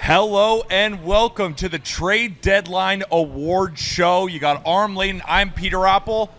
Hello and welcome to the Trade Deadline Award Show. You got Arm Layton. I'm Peter Apple.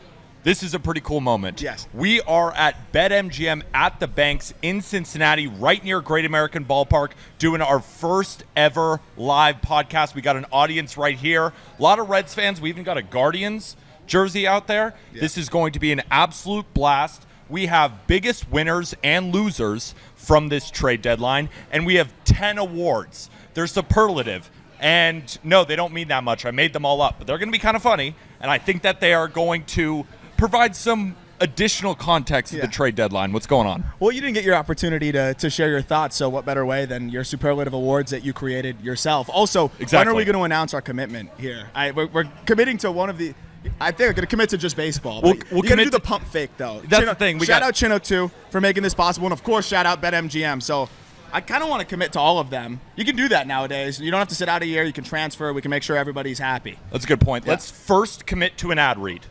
This is a pretty cool moment. Yes. We are at BetMGM at the Banks in Cincinnati, right near Great American Ballpark, doing our first ever live podcast. We got an audience right here. A lot of Reds fans. We even got a Guardians jersey out there. Yeah. This is going to be an absolute blast. We have biggest winners and losers from this trade deadline, and we have 10 awards. They're superlative, and no, they don't mean that much. I made them all up, but they're going to be kind of funny, and I think that they are going to provide some additional context to the trade deadline. What's going on? Well, you didn't get your opportunity to share your thoughts, so what better way than your superlative awards that you created yourself? Also, when are we going to announce our commitment here? We're committing to one of the... I think we're going to commit to just baseball. We'll you got to do the pump fake, though. That's the thing. Shout out Chinook, too, for making this possible, and, of course, shout out BetMGM. So I kind of want to commit to all of them. You can do that nowadays. You don't have to sit out a year. You can transfer. We can make sure everybody's happy. That's a good point. Yeah. Let's first commit to an ad read.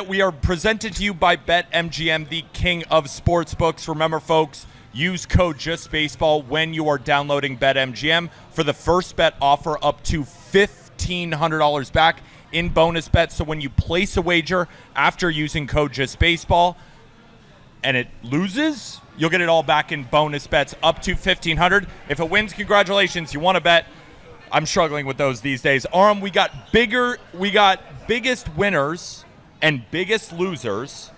We are presented to you by BetMGM, the king of sportsbooks. Remember, folks, use code JustBaseball when you are downloading BetMGM for the first bet offer up to $1,500 back in bonus bets. So when you place a wager after using code JustBaseball and it loses, you'll get it all back in bonus bets up to $1,500. If it wins, congratulations. You want to bet? I'm struggling with those these days. Arm, we got biggest winners and biggest losers.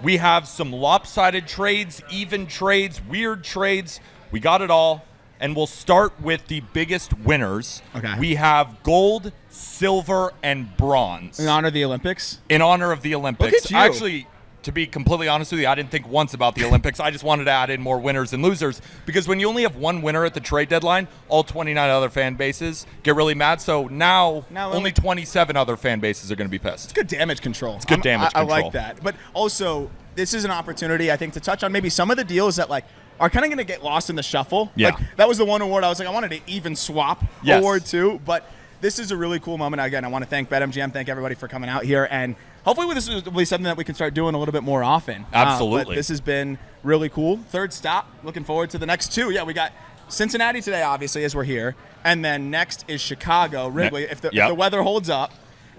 We have some lopsided trades, even trades, weird trades. We got it all. And we'll start with the biggest winners. Okay. We have gold, silver, and bronze. In honor of the Olympics? In honor of the Olympics. Look at you. Actually, to be completely honest with you, I didn't think once about the Olympics. I just wanted to add in more winners and losers, because when you only have one winner at the trade deadline, all 29 other fan bases get really mad. So now only 27 other fan bases are going to be pissed. It's good damage control. It's good damage control. I like that. But also, this is an opportunity, I think, to touch on maybe some of the deals that, are kind of going to get lost in the shuffle. Yeah. That was the one award I was like, I wanted to even swap award too. But this is a really cool moment. Again, I want to thank BetMGM, thank everybody for coming out here. And hopefully this will be something that we can start doing a little bit more often. Absolutely. But this has been really cool. Third stop. Looking forward to the next two. Yeah, we got Cincinnati today, obviously, as we're here. And then next is Chicago, Wrigley, if the weather holds up.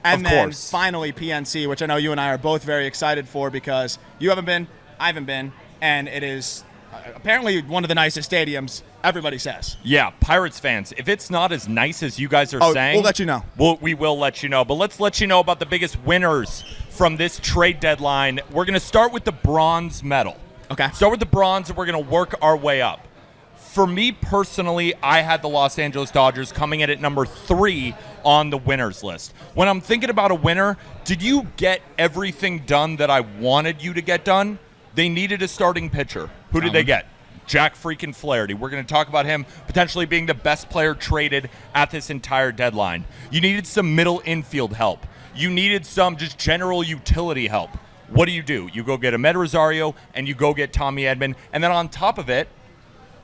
And then finally PNC, which I know you and I are both very excited for, because you haven't been, I haven't been, and it is apparently one of the nicest stadiums, everybody says. Yeah, Pirates fans, if it's not as nice as you guys are saying, we'll let you know. We will let you know. But let's let you know about the biggest winners from this trade deadline. We're going to start with the bronze medal. Okay. Start with the bronze, and we're going to work our way up. For me personally, I had the Los Angeles Dodgers coming in at number 3 on the winners list. When I'm thinking about a winner, did you get everything done that I wanted you to get done? They needed a starting pitcher. Who did they get? Jack freaking Flaherty. We're going to talk about him potentially being the best player traded at this entire deadline. You needed some middle infield help. You needed some just general utility help. What do? You go get Amed Rosario, and you go get Tommy Edman. And then on top of it,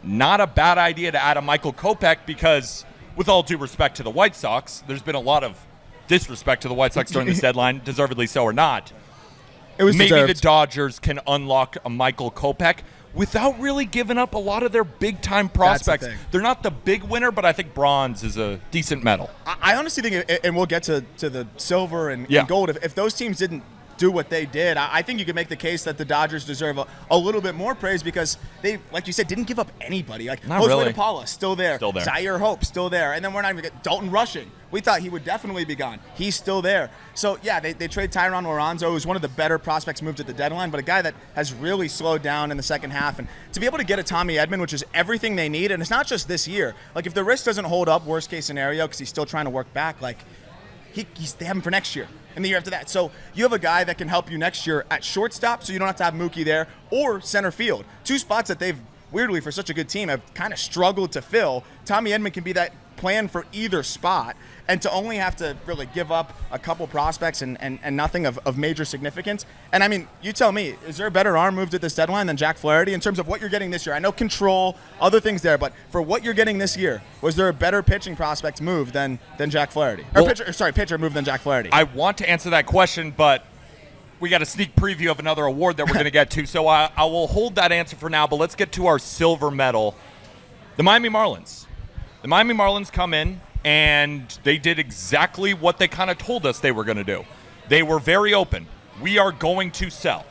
not a bad idea to add a Michael Kopech, because with all due respect to the White Sox, there's been a lot of disrespect to the White Sox during this deadline, deservedly so or not. It was Maybe deserved. the Dodgers can unlock a Michael Kopech without really giving up a lot of their big-time prospects. They're not the big winner, but I think bronze is a decent medal. I honestly think, and we'll get to the silver and gold, if those teams didn't do what they did, I think you could make the case that the Dodgers deserve a little bit more praise, because they, like you said, didn't give up anybody. Like Jose DePaula, still there. Zaire Hope, still there. And then we're not even getting Dalton Rushing. We thought he would definitely be gone. He's still there. So, yeah, they trade Tyron Lorenzo, who's one of the better prospects moved at the deadline, but a guy that has really slowed down in the second half. And to be able to get a Tommy Edman, which is everything they need, and it's not just this year. Like, if the wrist doesn't hold up, worst case scenario, because he's still trying to work back, like, they have him for next year and the year after that. So you have a guy that can help you next year at shortstop, so you don't have to have Mookie there, or center field. 2 spots that they've, weirdly, for such a good team, have kind of struggled to fill. Tommy Edman can be that plan for either spot. And to only have to really give up a couple prospects and nothing of major significance. And, I mean, you tell me, is there a better arm moved at this deadline than Jack Flaherty in terms of what you're getting this year? I know control, other things there, but for what you're getting this year, was there a better pitching prospect move than Jack Flaherty? Or pitcher move than Jack Flaherty? I want to answer that question, but we got a sneak preview of another award that we're going to get to, so I will hold that answer for now, but let's get to our silver medal. The Miami Marlins. The Miami Marlins come in, and they did exactly what they kind of told us they were going to do. They were very open. We are going to sell.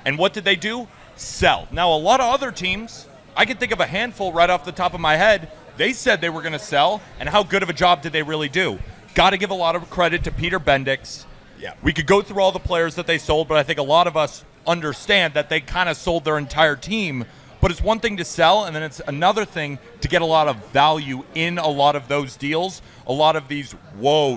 And what did they do? Sell. Now, a lot of other teams, I can think of a handful right off the top of my head, they said they were going to sell, and how good of a job did they really do? Got to give a lot of credit to Peter Bendix. Yeah. We could go through all the players that they sold, but I think a lot of us understand that they kind of sold their entire team. But it's one thing to sell, and then it's another thing to get a lot of value in a lot of those deals. A lot of these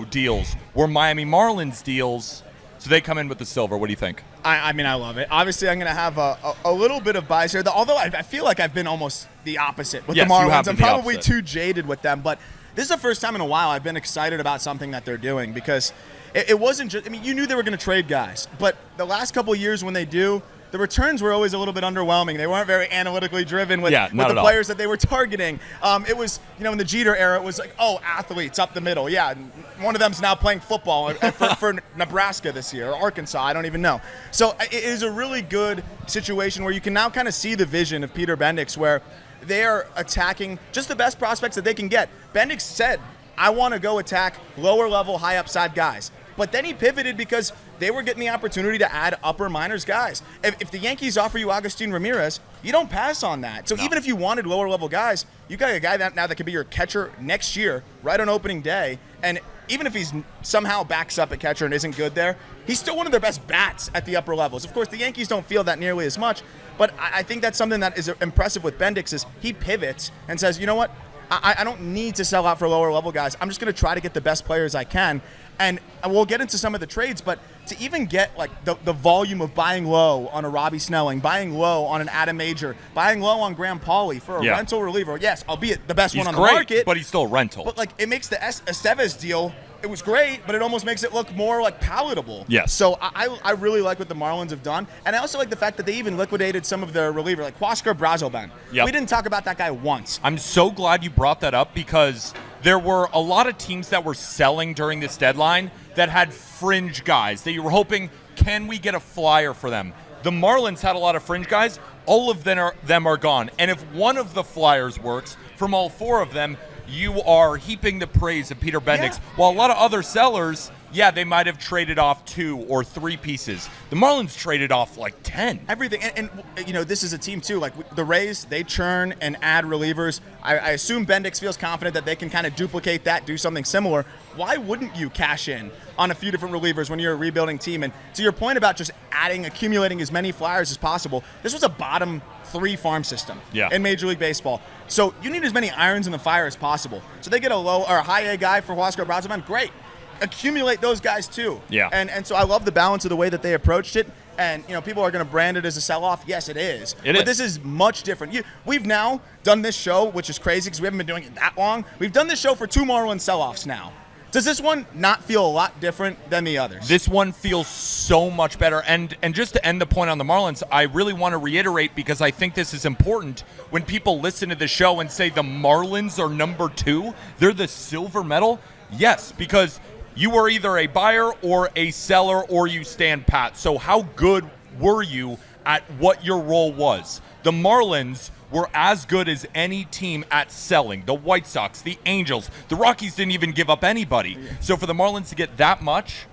deals were Miami Marlins deals, so they come in with the silver. What do you think? I mean, I love it. Obviously, I'm going to have a little bit of bias here, although I feel like I've been almost the opposite with the Marlins. I'm probably too jaded with them, but this is the first time in a while I've been excited about something that they're doing because it wasn't just – I mean, you knew they were going to trade guys, but the last couple of years when they do – the returns were always a little bit underwhelming. They weren't very analytically driven with the players that they were targeting. It was, in the Jeter era, it was like, athletes up the middle. Yeah, one of them's now playing football for Nebraska this year, or Arkansas, I don't even know. So it is a really good situation where you can now kind of see the vision of Peter Bendix where they are attacking just the best prospects that they can get. Bendix said, I want to go attack lower level, high upside guys. But then he pivoted because they were getting the opportunity to add upper minors guys. If the Yankees offer you Agustin Ramirez, you don't pass on that. So even if you wanted lower level guys, you got a guy now that could be your catcher next year, right on opening day. And even if he's somehow backs up at catcher and isn't good there, he's still one of their best bats at the upper levels. Of course, the Yankees don't feel that nearly as much, but I think that's something that is impressive with Bendix is he pivots and says, you know what? I don't need to sell out for lower level guys. I'm just going to try to get the best players I can. And we'll get into some of the trades, but to even get like the volume of buying low on a Robbie Snelling, buying low on an Adam Major, buying low on Graham Pauley for a rental reliever. Yes, albeit the best one on the market. But he's still a rental. But like it makes the Estevez deal, it was great, but it almost makes it look more like palatable. Yes. So I really like what the Marlins have done. And I also like the fact that they even liquidated some of their reliever, like Huascar Brazoban. Yep. We didn't talk about that guy once. I'm so glad you brought that up because there were a lot of teams that were selling during this deadline that had fringe guys that you were hoping, can we get a flyer for them? The Marlins had a lot of fringe guys. All of them are gone. And if one of the flyers works, from all four of them, you are heaping the praise of Peter Bendix. Yeah. While a lot of other sellers, they might have traded off 2 or 3 pieces. The Marlins traded off like 10. Everything. And this is a team, too. Like the Rays, they churn and add relievers. I assume Bendix feels confident that they can kind of duplicate that, do something similar. Why wouldn't you cash in on a few different relievers when you're a rebuilding team? And to your point about just accumulating as many flyers as possible, this was a bottom 3 farm system in Major League Baseball. So you need as many irons in the fire as possible. So they get a low or a high A guy for Huascar Brazoban, great. Accumulate those guys too. Yeah. And so I love the balance of the way that they approached it. And people are going to brand it as a sell-off. Yes, it is. But this is much different. We've now done this show, which is crazy because we haven't been doing it that long. We've done this show for 2 Marlins sell-offs now. Does this one not feel a lot different than the others? This one feels so much better. And just to end the point on the Marlins, I really want to reiterate because I think this is important. When people listen to the show and say the Marlins are number 2, they're the silver medal. Yes, because you are either a buyer or a seller or you stand pat. So how good were you at what your role was? The Marlins were as good as any team at selling. The White Sox, the Angels, the Rockies didn't even give up anybody. So for the Marlins to get that much,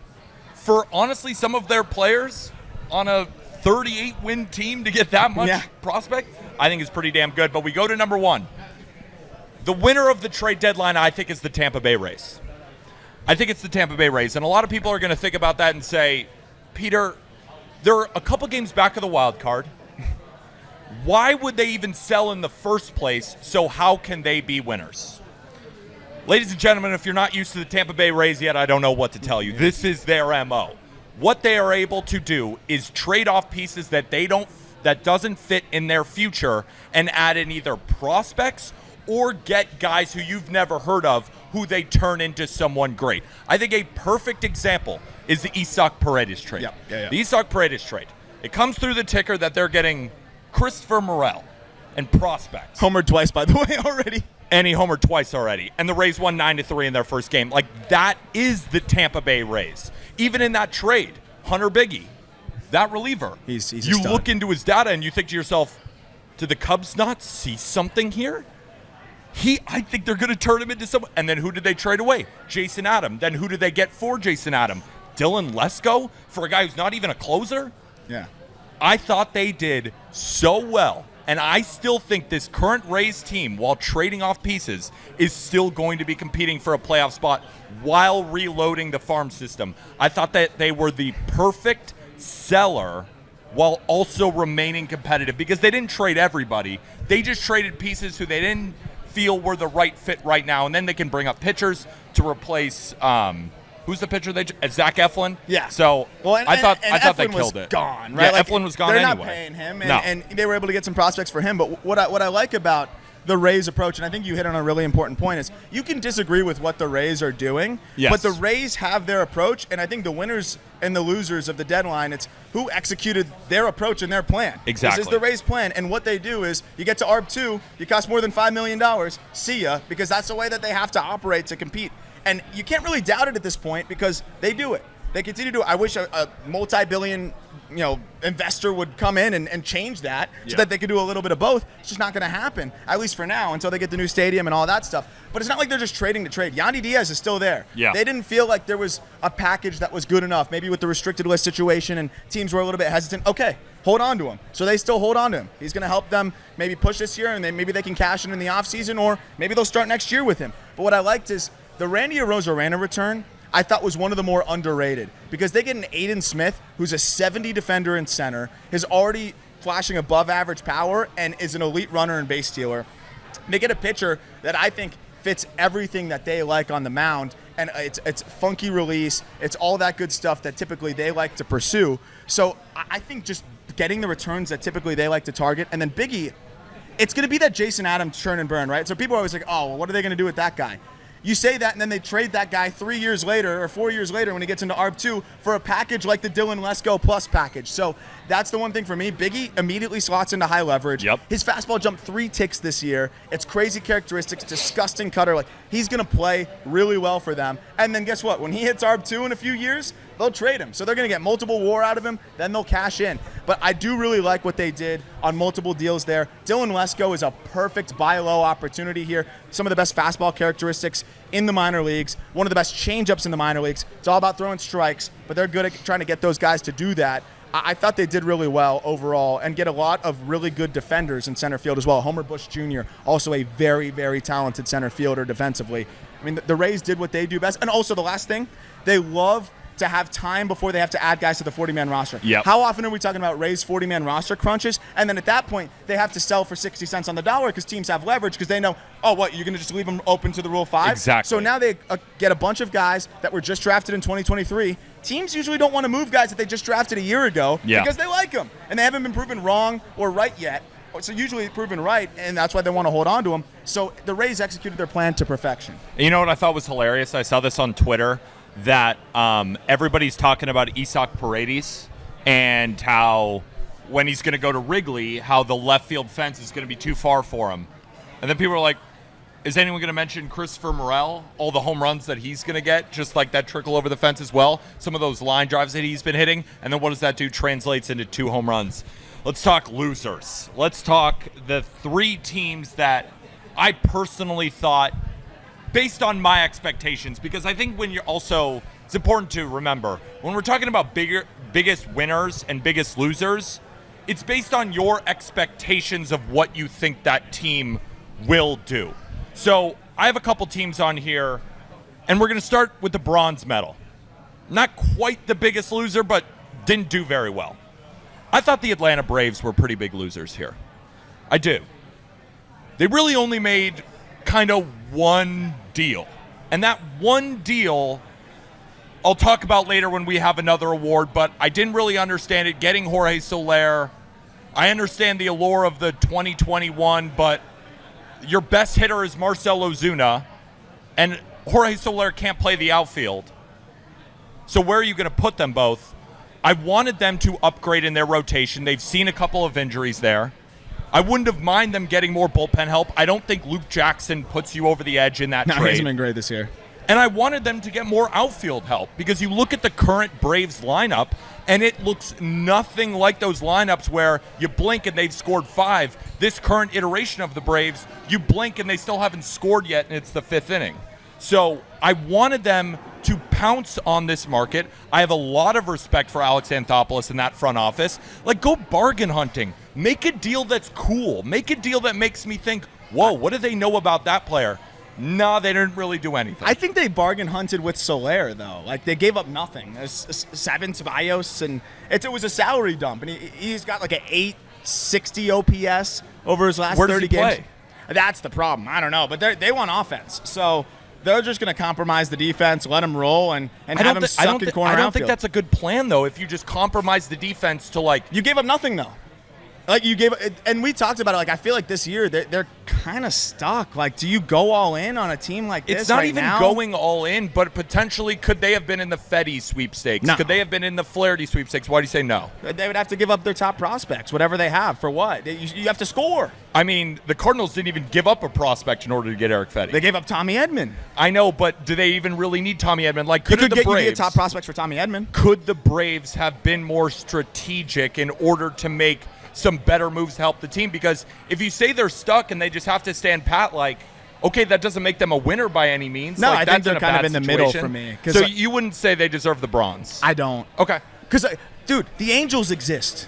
for honestly some of their players on a 38-win team to get that much prospect, I think is pretty damn good. But we go to number 1. The winner of the trade deadline, I think, is the Tampa Bay Rays. I think it's the Tampa Bay Rays. And a lot of people are going to think about that and say, Peter, they're a couple games back of the wild card. Why would they even sell in the first place? So how can they be winners? Ladies and gentlemen, if you're not used to the Tampa Bay Rays yet, I don't know what to tell you. This is their MO. What they are able to do is trade off pieces that doesn't fit in their future and add in either prospects or get guys who you've never heard of who they turn into someone great. I think a perfect example is the Isaac Paredes trade. The Isaac Paredes trade. It comes through the ticker that they're getting Christopher Morel and prospects. Homered twice, by the way, already. And he homered twice already. And the Rays won 9-3 in their first game. Like, that is the Tampa Bay Rays. Even in that trade, Hunter Biggie, that reliever. He's you look into his data and you think to yourself, do the Cubs not see something here? I think they're going to turn him into someone. And then who did they trade away? Jason Adam. Then who did they get for Jason Adam? Dylan Lesko for a guy who's not even a closer? Yeah. I thought they did so well. And I still think this current Rays team, while trading off pieces, is still going to be competing for a playoff spot while reloading the farm system. I thought that they were the perfect seller while also remaining competitive because they didn't trade everybody. They just traded pieces who they didn't feel were the right fit right now, and then they can bring up pitchers to replace who's the pitcher Zach Eflin? Yeah. So I thought they Eflin killed was it. Gone, right? Yeah, Eflin was gone they're anyway. They're not paying him, No. and they were able to get some prospects for him. But what I like about the Rays approach, and I think you hit on a really important point, is you can disagree with what the Rays are doing, yes. but the Rays have their approach, and I think the winners and the losers of the deadline, it's who executed their approach and their plan. Exactly. This is the Rays' plan, and what they do is you get to ARB2, you cost more than $5 million, see ya, because that's the way that they have to operate to compete. And you can't really doubt it at this point because they do it. They continue to do it. I wish a multi-billion investor would come in and change that so that they could do a little bit of both. It's just not going to happen, at least for now, until they get the new stadium and all that stuff. But it's not like they're just trading to trade. Yandy Diaz is still there. Yeah. They didn't feel like there was a package that was good enough, maybe with the restricted list situation and teams were a little bit hesitant. Okay, hold on to him. So they still hold on to him. He's going to help them maybe push this year, and maybe they can cash in the offseason, or maybe they'll start next year with him. But what I liked is the Randy Arozarena return, I thought was one of the more underrated because they get an Aiden Smith who's a 70 defender in center, is already flashing above average power, and is an elite runner and base stealer. They get a pitcher that I think fits everything that they like on the mound, and it's funky release. It's all that good stuff that typically they like to pursue. So I think just getting the returns that typically they like to target, and then Biggie, it's going to be that Jason Adams churn and burn, right? So people are always like, oh, well, what are they going to do with that guy? You say that, and then they trade that guy 3 years later or 4 years later when he gets into ARB2 for a package like the Dylan Lesko plus package. So that's the one thing for me. Biggie immediately slots into high leverage. Yep. His fastball jumped 3 ticks this year. It's crazy characteristics, disgusting cutter. Like, he's going to play really well for them. And then guess what? When he hits ARB2 in a few years, they'll trade him. So they're going to get multiple WAR out of him, then they'll cash in. But I do really like what they did on multiple deals there. Dylan Lesko is a perfect buy low opportunity here. Some of the best fastball characteristics in the minor leagues, one of the best changeups in the minor leagues. It's all about throwing strikes, but they're good at trying to get those guys to do that. I thought they did really well overall and get a lot of really good defenders in center field as well. Homer Bush Jr., also a very, very talented center fielder defensively. I mean, the Rays did what they do best. And also the last thing, they love to have time before they have to add guys to the 40-man roster. Yep. How often are we talking about Rays 40-man roster crunches? And then at that point, they have to sell for 60 cents on the dollar because teams have leverage because they know, oh, what, you're going to just leave them open to the Rule 5? Exactly. So now they get a bunch of guys that were just drafted in 2023. Teams usually don't want to move guys that they just drafted a year ago because they like them. And they haven't been proven wrong or right yet. So usually proven right, and that's why they want to hold on to them. So the Rays executed their plan to perfection. You know what I thought was hilarious? I saw this on Twitter, that everybody's talking about Isaac Paredes and how when he's going to go to Wrigley, how the left field fence is going to be too far for him. And then people are like, is anyone going to mention Christopher Morel, all the home runs that he's going to get, just like that trickle over the fence as well, some of those line drives that he's been hitting, and then what does that do? Translates into 2 home runs. Let's talk losers. Let's talk the 3 teams that I personally thought, based on my expectations, because I think when you're also, it's important to remember, when we're talking about biggest winners and biggest losers, it's based on your expectations of what you think that team will do. So I have a couple teams on here, and we're going to start with the bronze medal. Not quite the biggest loser, but didn't do very well. I thought the Atlanta Braves were pretty big losers here. I do. They really only made kind of one deal. And that one deal I'll talk about later when we have another award, but I didn't really understand it. Getting Jorge Soler, I understand the allure of the 2021, but your best hitter is Marcell Ozuna, and Jorge Soler can't play the outfield. So where are you going to put them both? I wanted them to upgrade in their rotation. They've seen a couple of injuries there. I wouldn't have minded them getting more bullpen help. I don't think Luke Jackson puts you over the edge in that trade. He hasn't been great this year. And I wanted them to get more outfield help because you look at the current Braves lineup and it looks nothing like those lineups where you blink and they've scored 5. This current iteration of the Braves, you blink and they still haven't scored yet, and it's the 5th inning. So I wanted them to pounce on this market. I have a lot of respect for Alex Anthopoulos in that front office. Like, go bargain hunting. Make a deal that's cool. Make a deal that makes me think, whoa, what do they know about that player? No, they didn't really do anything. I think they bargain hunted with Soler, though. Like, they gave up nothing. There's 7 Ceballos, and it was a salary dump. And he's got like an 860 OPS over his last 30 games. Play? That's the problem. I don't know. But they want offense. So they're just going to compromise the defense, let him roll, and have him suck in corner outfield. I don't think that's a good plan, though, if you just compromise the defense to, like... You gave up nothing, though. Like, you gave, and we talked about it. Like, I feel like this year they're kind of stuck. Like, do you go all in on a team like this? It's not even going all in, but potentially could they have been in the Fedde sweepstakes? No. Could they have been in the Flaherty sweepstakes? Why do you say no? They would have to give up their top prospects, whatever they have. For what? You have to score. I mean, the Cardinals didn't even give up a prospect in order to get Eric Fedde. They gave up Tommy Edman. I know, but do they even really need Tommy Edman? Like, could the Braves get top prospects for Tommy Edman? Could the Braves have been more strategic in order to make some better moves to help the team? Because if you say they're stuck and they just have to stand pat, like, okay, that doesn't make them a winner by any means. No, like, I think they're kind of in the middle for me. So you wouldn't say they deserve the bronze? I don't. Okay. Because, dude, the Angels exist.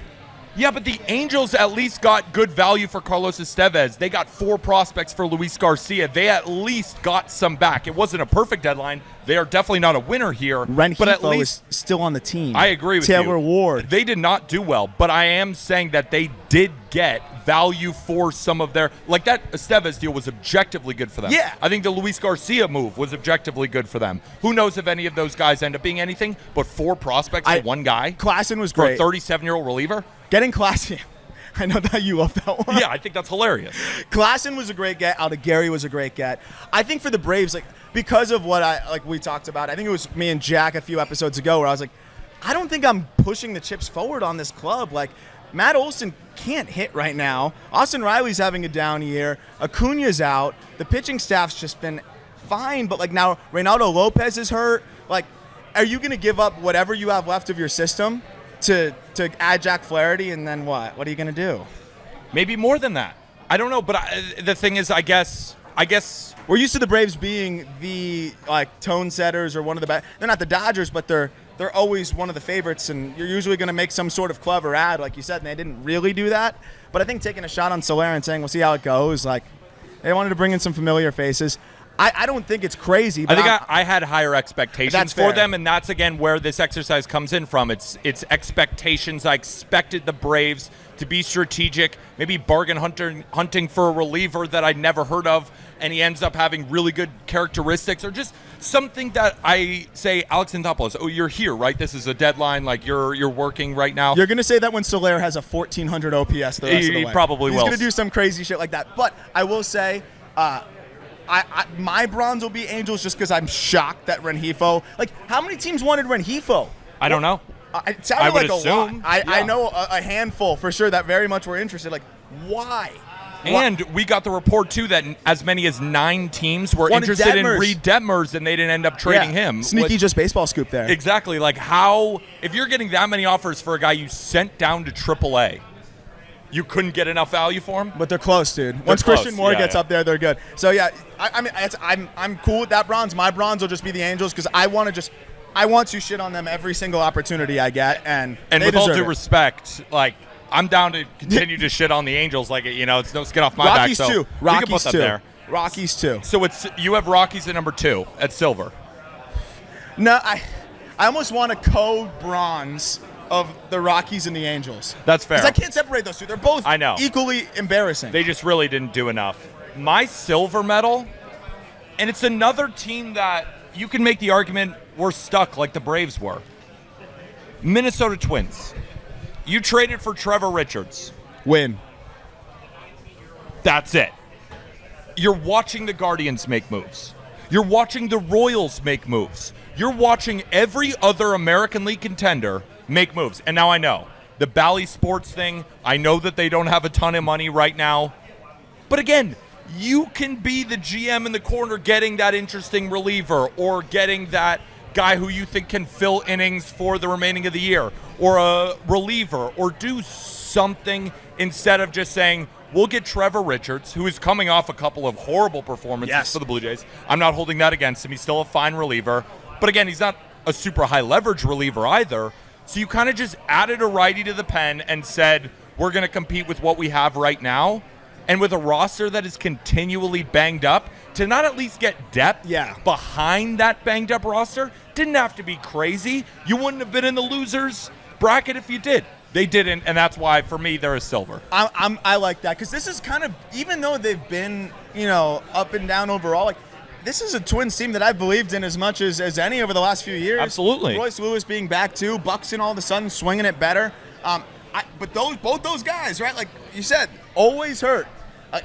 Yeah, but the Angels at least got good value for Carlos Estevez. They got 4 prospects for Luis Garcia. They at least got some back. It wasn't a perfect deadline. They are definitely not a winner here. But at least is still on the team. I agree with you. Taylor Ward. They did not do well, but I am saying that they did get value for some of their, like, that Estevez deal was objectively good for them. Yeah. I think the Luis Garcia move was objectively good for them. Who knows if any of those guys end up being anything, but 4 prospects for one guy? Klassen was great. For a 37-year-old reliever? Getting Klassen. I know that you love that one. Yeah, I think that's hilarious. Klassen was a great get. Aldegari was a great get. I think for the Braves, like, because of what we talked about, I think it was me and Jack a few episodes ago where I was like, I don't think I'm pushing the chips forward on this club. Like, Matt Olson can't hit right now. Austin Riley's having a down year. Acuna's out. The pitching staff's just been fine, but, like, now Reynaldo Lopez is hurt. Like, are you going to give up whatever you have left of your system to add Jack Flaherty, and then what? What are you going to do? Maybe more than that. I don't know, but the thing is, I guess we're used to the Braves being the, like, tone setters or one of the best. They're not the Dodgers, but they're always one of the favorites, and you're usually going to make some sort of clever ad, like you said, and they didn't really do that. But I think taking a shot on Soler and saying, we'll see how it goes, like, they wanted to bring in some familiar faces. I don't think it's crazy. But I think I had higher expectations for them, and that's, again, where this exercise comes in from. It's expectations. I expected the Braves to be strategic, maybe bargain hunting for a reliever that I'd never heard of, and he ends up having really good characteristics, or just something that I say, Alex Anthopoulos, oh, you're here, right? This is a deadline. Like, you're working right now. You're going to say that when Soler has a 1,400 OPS the rest of the way. He probably will. He's going to do some crazy shit like that. But I will say, my bronze will be Angels just because I'm shocked that Rengifo. Like, how many teams wanted Rengifo? I don't know. It sounded like assume, a lot. I know a handful for sure that very much were interested. Like, why? And we got the report, too, that as many as 9 teams were interested in Reed Detmers, and they didn't end up trading him. Sneaky just baseball scoop there. Exactly. Like, how, if you're getting that many offers for a guy you sent down to AAA, you couldn't get enough value for him? But they're close, dude. Once Christian Moore gets up there, they're good. So, yeah, I mean, I'm cool with that bronze. My bronze will just be the Angels because I want to shit on them every single opportunity I get. And with all due respect, like, I'm down to continue to shit on the Angels. Like, you know, it's no skin off my Rockies back. Too. So Rockies we can put them too. there. Rockies too. So you have Rockies at number 2 at silver. No, I almost want a co-bronze of the Rockies and the Angels. That's fair. Because I can't separate those two. They're both equally embarrassing. They just really didn't do enough. My silver medal, and it's another team that you can make the argument we're stuck like the Braves were. Minnesota Twins. You traded for Trevor Richards. Win. That's it. You're watching the Guardians make moves. You're watching the Royals make moves. You're watching every other American League contender make moves. And now I know the Bally Sports thing, I know that they don't have a ton of money right now. But again, you can be the GM in the corner getting that interesting reliever or getting that guy who you think can fill innings for the remaining of the year or a reliever or do something instead of just saying, we'll get Trevor Richards, who is coming off a couple of horrible performances for the Blue Jays. I'm not holding that against him. He's still a fine reliever. But again, he's not a super high leverage reliever either. So you kind of just added a righty to the pen and said, we're going to compete with what we have right now. And with a roster that is continually banged up, to not at least get depth behind that banged up roster didn't have to be crazy. You wouldn't have been in the losers bracket if you did. They didn't, and that's why, for me, they're a silver. I like that, because this is kind of, even though they've been, up and down overall, like, this is a Twins team that I believed in as much as any over the last few years. Absolutely. Royce Lewis being back too, Buxton all of a sudden swinging it better. But both those guys, right, like you said, always hurt.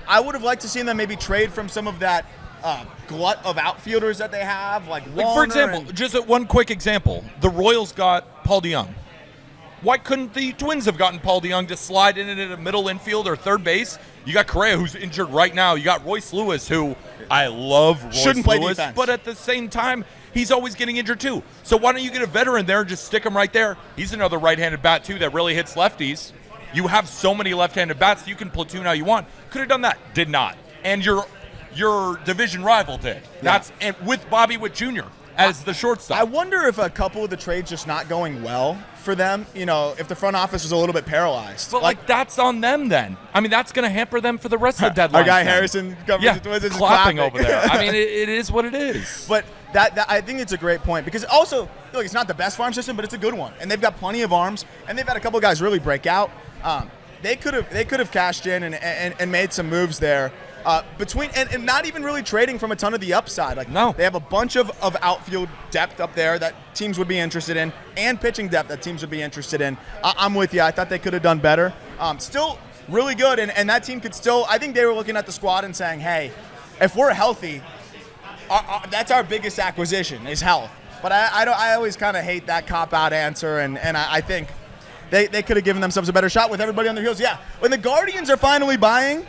I would have liked to see them maybe trade from some of that glut of outfielders that they have, like for example, just one quick example, the Royals got Paul DeJong. Why couldn't the Twins have gotten Paul DeJong to slide in at a middle infield or third base? You got Correa, who's injured right now. You got Royce Lewis, who I love Shouldn't play Lewis, defense. But at the same time, he's always getting injured too. So why don't you get a veteran there and just stick him right there? He's another right-handed bat too that really hits lefties. You have so many left-handed bats, you can platoon how you want. Could have done that, did not. And your division rival did. That's and with Bobby Witt Jr. as the shortstop. I wonder if a couple of the trades just not going well for them, if the front office was a little bit paralyzed. But like that's on them then. I mean, that's going to hamper them for the rest of the deadline. Our guy Harrison covers the Twins, is clapping over there. I mean, it is what it is. But that I think it's a great point, because also, look, it's not the best farm system, but it's a good one, and they've got plenty of arms, and they've had a couple of guys really break out. They could have cashed in and made some moves there. And not even really trading from a ton of the upside. They have a bunch of outfield depth up there that teams would be interested in, and pitching depth that teams would be interested in. I'm with you. I thought they could have done better. Still really good, and that team could still. I think they were looking at the squad and saying, hey, if we're healthy, that's our biggest acquisition is health. But I always kind of hate that cop-out answer, and I think they could have given themselves a better shot with everybody on their heels. Yeah, when the Guardians are finally buying,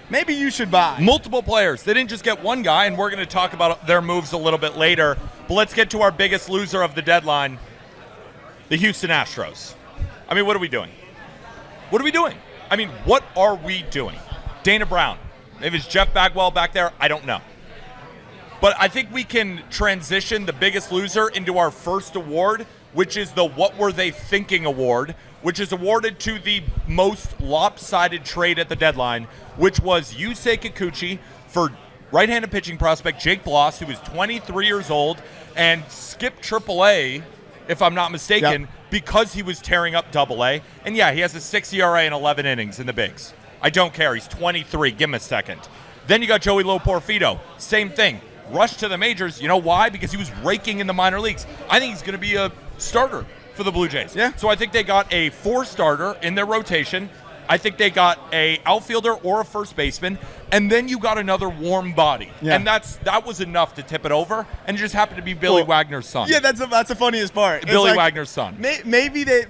maybe you should buy. Multiple players. They didn't just get one guy, and we're going to talk about their moves a little bit later. But let's get to our biggest loser of the deadline, the Houston Astros. I mean, what are we doing? What are we doing? I mean, what are we doing? Dana Brown. Maybe it's Jeff Bagwell back there. I don't know. But I think we can transition the biggest loser into our first award, which is the What Were They Thinking Award, which is awarded to the most lopsided trade at the deadline, which was Yusei Kikuchi for right-handed pitching prospect Jake Bloss, who was 23 years old and skipped AAA, if I'm not mistaken, because he was tearing up AA. And yeah, he has a 6 ERA and 11 innings in the bigs. I don't care. He's 23. Give him a second. Then you got Joey Loporfido. Same thing. Rushed to the majors. You know why? Because he was raking in the minor leagues. I think he's going to be a starter for the Blue Jays. Yeah. So I think they got a 4-starter in their rotation. I think they got a outfielder or a first baseman, and then you got another warm body. Yeah. And that was enough to tip it over, and it just happened to be Billy Wagner's son. Yeah, that's the funniest part. Billy Wagner's son. Maybe they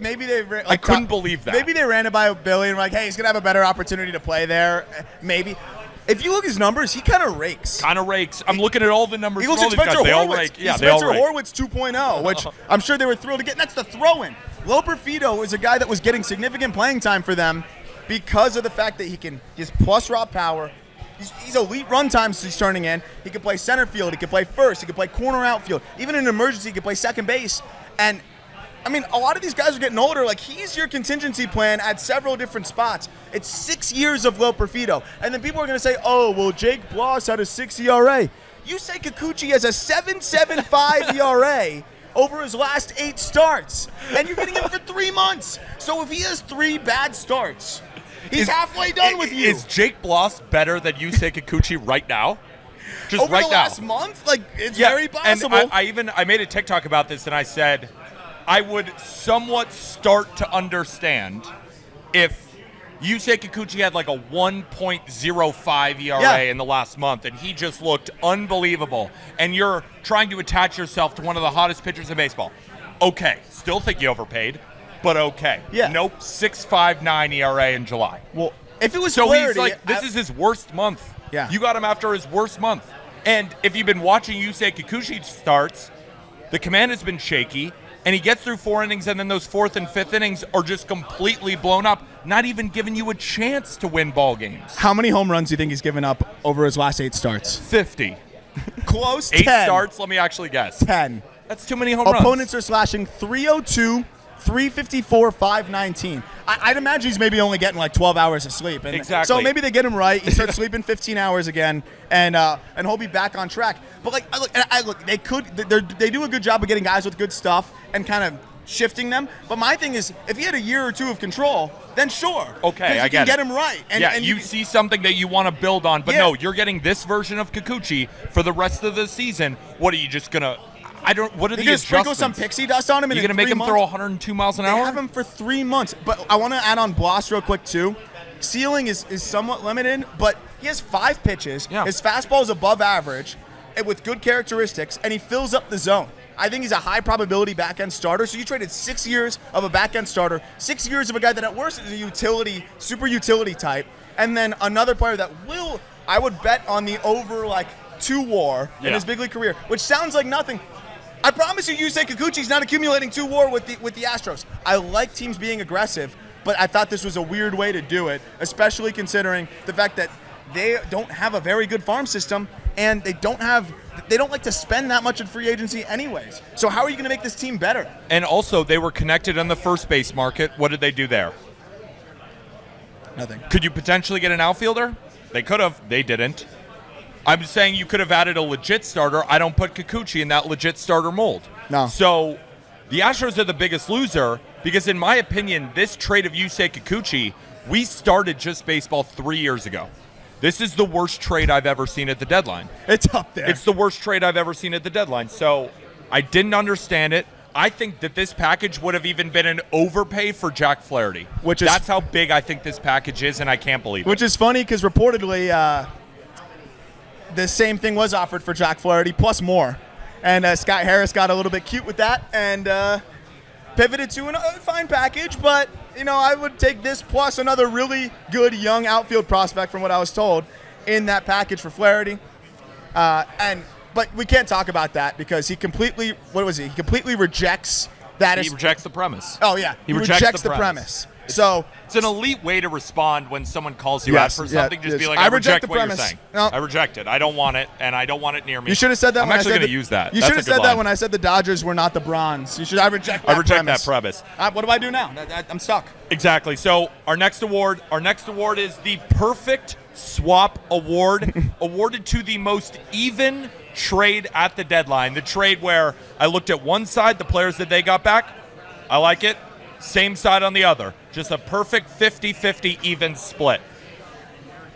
I couldn't believe that. Maybe they ran it by Billy and were like, hey, he's going to have a better opportunity to play there. Maybe. If you look at his numbers, he kind of rakes. I'm looking at all the numbers. He looks like Spencer Horwitz. They all rake. Yeah, they all rake. Horwitz 2.0, which I'm sure they were thrilled to get. And that's the throw-in. Loperfido is a guy that was getting significant playing time for them because of the fact that he's plus raw power. He's elite run times he's turning in. He can play center field. He can play first. He can play corner outfield. Even in an emergency, he can play second base. And I mean, a lot of these guys are getting older. Like, he's your contingency plan at several different spots. It's 6 years of Loperfido. And then people are going to say, oh, well, Jake Bloss had a 6 ERA. Yusei Kikuchi has a 7.75 ERA over his last 8 starts. And you're getting him for 3 months. So if he has 3 bad starts, he's halfway done with you. Is Jake Bloss better than Yusei Kikuchi right now? Just over right the now. last month? Like, it's very possible. And I made a TikTok about this, and I said I would somewhat start to understand if Yusei Kikuchi had like a 1.05 ERA in the last month, and he just looked unbelievable, and you're trying to attach yourself to one of the hottest pitchers in baseball. Okay, still think you overpaid, but okay. Yeah. Nope, 6.59 ERA in July. Well, if it was so Flaherty, he's like, this is his worst month Yeah. You got him after his worst month. And if you've been watching Yusei Kikuchi starts, the command has been shaky, and he gets through 4 innings, and then those 4th and 5th innings are just completely blown up, not even giving you a chance to win ball games. How many home runs do you think he's given up over his last 8 starts? 50. Close. 8 10. starts, let me actually guess. 10. That's too many home runs. Opponents are slashing 302, 354, 519. I'd imagine he's maybe only getting like 12 hours of sleep. And exactly. So maybe they get him right. He starts sleeping 15 hours again, and he'll be back on track. But they do a good job of getting guys with good stuff and kind of shifting them. But my thing is, if he had a year or 2 of control, then sure. Okay, I get get it. Him right. And you see something that you want to build on, but no, you're getting this version of Kikuchi for the rest of the season. What are you just gonna? What are the adjustments? Sprinkle some pixie dust on him. You're gonna make him throw 102 miles an hour? They have him for 3 months. But I want to add on Bloss real quick too. Ceiling is somewhat limited, but he has 5 pitches. Yeah. His fastball is above average, and with good characteristics, and he fills up the zone. I think he's a high probability back end starter. So you traded 6 years of a back end starter, 6 years of a guy that at worst is a utility, super utility type, and then another player that I would bet on the over like 2 WAR in his big league career, which sounds like nothing. I promise you, Yusei Kikuchi's not accumulating 2 WAR with the Astros. I like teams being aggressive, but I thought this was a weird way to do it, especially considering the fact that they don't have a very good farm system, and they don't like to spend that much in free agency anyways. So how are you going to make this team better? And also, they were connected on the first base market. What did they do there? Nothing. Could you potentially get an outfielder? They could have. They didn't. I'm saying you could have added a legit starter. I don't put Kikuchi in that legit starter mold. No. So the Astros are the biggest loser because, in my opinion, this trade of Yusei Kikuchi, we started Just Baseball 3 years ago. This is the worst trade I've ever seen at the deadline. It's up there. It's the worst trade I've ever seen at the deadline. So I didn't understand it. I think that this package would have even been an overpay for Jack Flaherty. That's how big I think this package is, and I can't believe it. Which is funny because reportedly the same thing was offered for Jack Flaherty, plus more. And Scott Harris got a little bit cute with that and pivoted to a fine package. But, I would take this plus another really good young outfield prospect from what I was told in that package for Flaherty. But we can't talk about that because he completely rejects that. He rejects the premise. Oh, yeah. He rejects the premise. So it's an elite way to respond when someone calls you out for something. Just be like, I reject what you're saying. No. I reject it. I don't want it, and I don't want it near me. You should have said that. I'm actually going to use that. You should have said that when I said the Dodgers were not the Bronze. I reject that premise. What do I do now? I'm stuck. Exactly. So our next award is the Perfect Swap Award, awarded to the most even trade at the deadline. The trade where I looked at one side, the players that they got back, I like it. Same side on the other. Just a perfect 50-50 even split.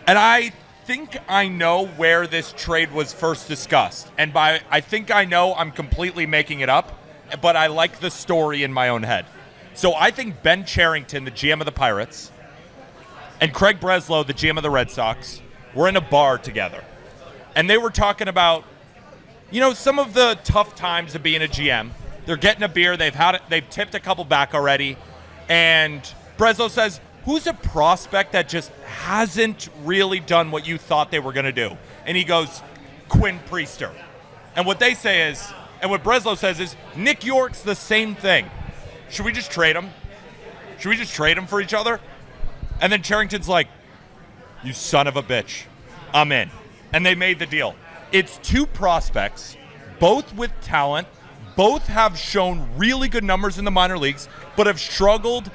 And I think I know where this trade was first discussed. And by I think I know, I'm completely making it up, but I like the story in my own head. So I think Ben Cherington, the GM of the Pirates, and Craig Breslow, the GM of the Red Sox, were in a bar together. And they were talking about, some of the tough times of being a GM. They're getting a beer. They've tipped a couple back already. And Breslow says, who's a prospect that just hasn't really done what you thought they were going to do? And he goes, Quinn Priester. And what they say is, and what Breslow says is, Nick York's the same thing. Should we just trade him? Should we just trade him for each other? And then Cherington's like, you son of a bitch. I'm in. And they made the deal. It's 2 prospects, both with talent. Both have shown really good numbers in the minor leagues, but have struggled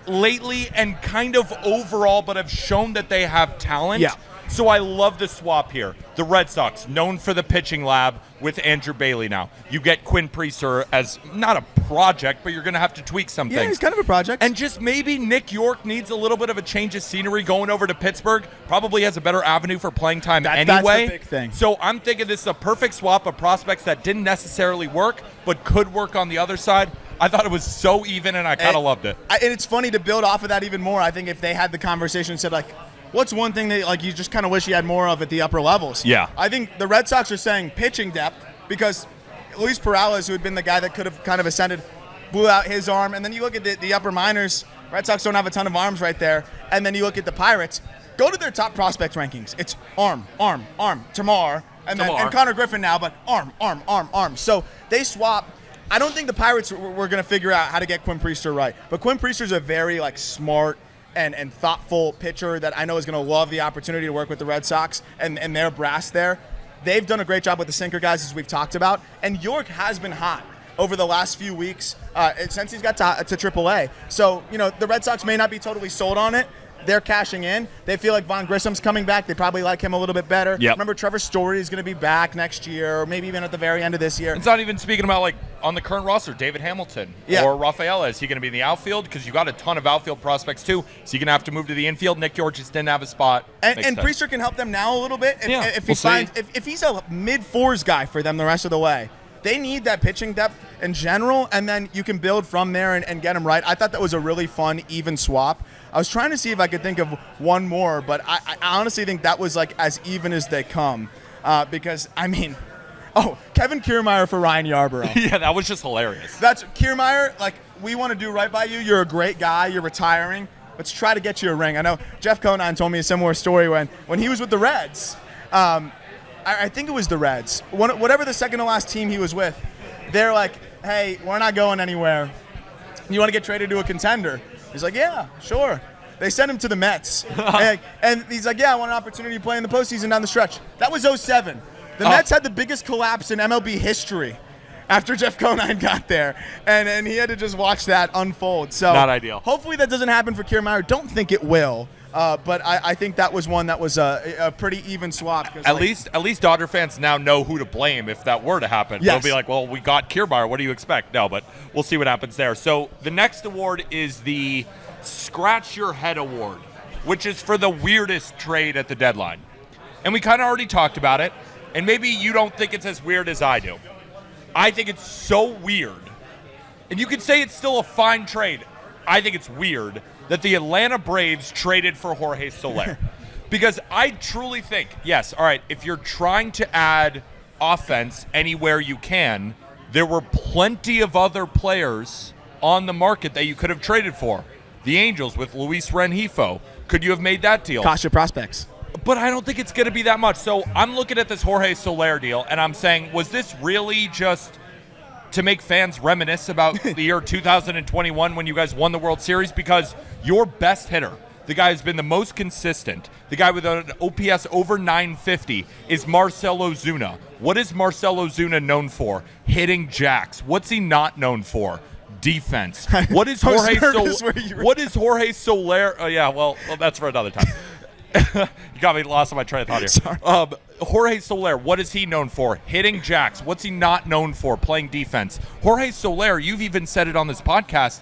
lately and kind of overall, but have shown that they have talent. Yeah. So I love the swap here. The Red Sox, known for the pitching lab with Andrew Bailey now. You get Quinn Priester as not a project, but you're going to have to tweak some things. Yeah, he's kind of a project. And just maybe Nick York needs a little bit of a change of scenery going over to Pittsburgh. Probably has a better avenue for playing time anyway. That's the big thing. So I'm thinking this is a perfect swap of prospects that didn't necessarily work, but could work on the other side. I thought it was so even, and I kind of loved it. And it's funny to build off of that even more. I think if they had the conversation and said, what's one thing that you just kind of wish you had more of at the upper levels? Yeah. I think the Red Sox are saying pitching depth because Luis Perales, who had been the guy that could have kind of ascended, blew out his arm. And then you look at the upper minors, Red Sox don't have a ton of arms right there. And then you look at the Pirates, Go to their top prospect rankings. It's arm, Tamar, and Connor Griffin now, but arm. So they swap. I don't think the Pirates were going to figure out how to get Quinn Priester right. But Quinn Priester's a very smart and thoughtful pitcher that I know is going to love the opportunity to work with the Red Sox and their brass there. They've done a great job with the sinker guys, as we've talked about. And York has been hot over the last few weeks since he's got to AAA. So, the Red Sox may not be totally sold on it. They're cashing in. They feel like Vaughn Grissom's coming back. They probably like him a little bit better. Yep. Remember, Trevor Story is going to be back next year, or maybe even at the very end of this year. It's not even speaking about, on the current roster, David Hamilton or Rafaela. Is he going to be in the outfield? Because you got a ton of outfield prospects, too. So you're going to have to move to the infield. Nick York just didn't have a spot. And Priester can help them now a little bit. If he's a mid-fours guy for them the rest of the way. They need that pitching depth in general, and then you can build from there and get them right. I thought that was a really fun, even swap. I was trying to see if I could think of one more, but I honestly think that was as even as they come. Because, Kevin Kiermaier for Ryan Yarbrough. Yeah, that was just hilarious. That's Kiermaier, we want to do right by you. You're a great guy. You're retiring. Let's try to get you a ring. I know Jeff Conine told me a similar story when he was with the Reds. I think it was the Reds. Whatever the second to last team he was with, they're like, hey, we're not going anywhere. You want to get traded to a contender? He's like, yeah, sure. They sent him to the Mets. and he's like, yeah, I want an opportunity to play in the postseason down the stretch. That was 2007. The Mets had the biggest collapse in MLB history after Jeff Conine got there. And he had to just watch that unfold. So not ideal. Hopefully that doesn't happen for Kiermaier. Don't think it will. But I think that was one that was a pretty even swap. At least Dodger fans now know who to blame if that were to happen. Yes. They'll be like, well, we got Kiermaier. What do you expect? No, but we'll see what happens there. So the next award is the Scratch Your Head Award, which is for the weirdest trade at the deadline. And we kind of already talked about it, and maybe you don't think it's as weird as I do. I think it's so weird. And you could say it's still a fine trade. I think it's weird that the Atlanta Braves traded for Jorge Soler. Because I truly think, yes, all right, if you're trying to add offense anywhere you can, there were plenty of other players on the market that you could have traded for. The Angels with Luis Rengifo. Could you have made that deal? Cost your prospects. But I don't think it's going to be that much. So I'm looking at this Jorge Soler deal, and I'm saying, was this really just to make fans reminisce about the year 2021 when you guys won the World Series? Because your best hitter, the guy who's been the most consistent, the guy with an OPS over 950, is Marcell Ozuna. What is Marcell Ozuna known for? Hitting jacks. What's he not known for? Defense. What is Jorge Soler? Oh, yeah, well, that's for another time. You got me lost on my train of thought here. Sorry. Jorge Soler, what is he known for? Hitting jacks. What's he not known for? Playing defense. Jorge Soler, you've even said it on this podcast,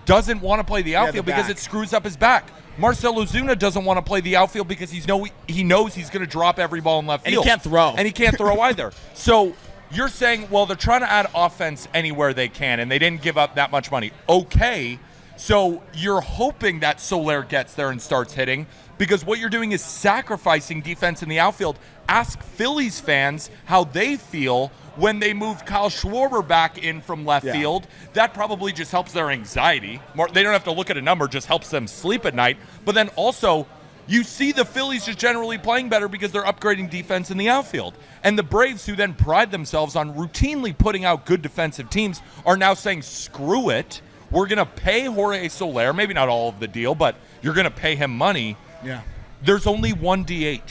doesn't want to play the outfield because it screws up his back. Marcell Ozuna doesn't want to play the outfield because he knows he's going to drop every ball in left field. And he can't throw. And he can't throw either. So you're saying, well, they're trying to add offense anywhere they can, and they didn't give up that much money. Okay, so you're hoping that Soler gets there and starts hitting, because what you're doing is sacrificing defense in the outfield. Ask Phillies fans how they feel when they moved Kyle Schwarber back in from left field. That probably just helps their anxiety. They don't have to look at a number, just helps them sleep at night. But then also, you see the Phillies just generally playing better because they're upgrading defense in the outfield. And the Braves, who then pride themselves on routinely putting out good defensive teams, are now saying, screw it. We're going to pay Jorge Soler, maybe not all of the deal, but you're going to pay him money. Yeah. There's only one DH.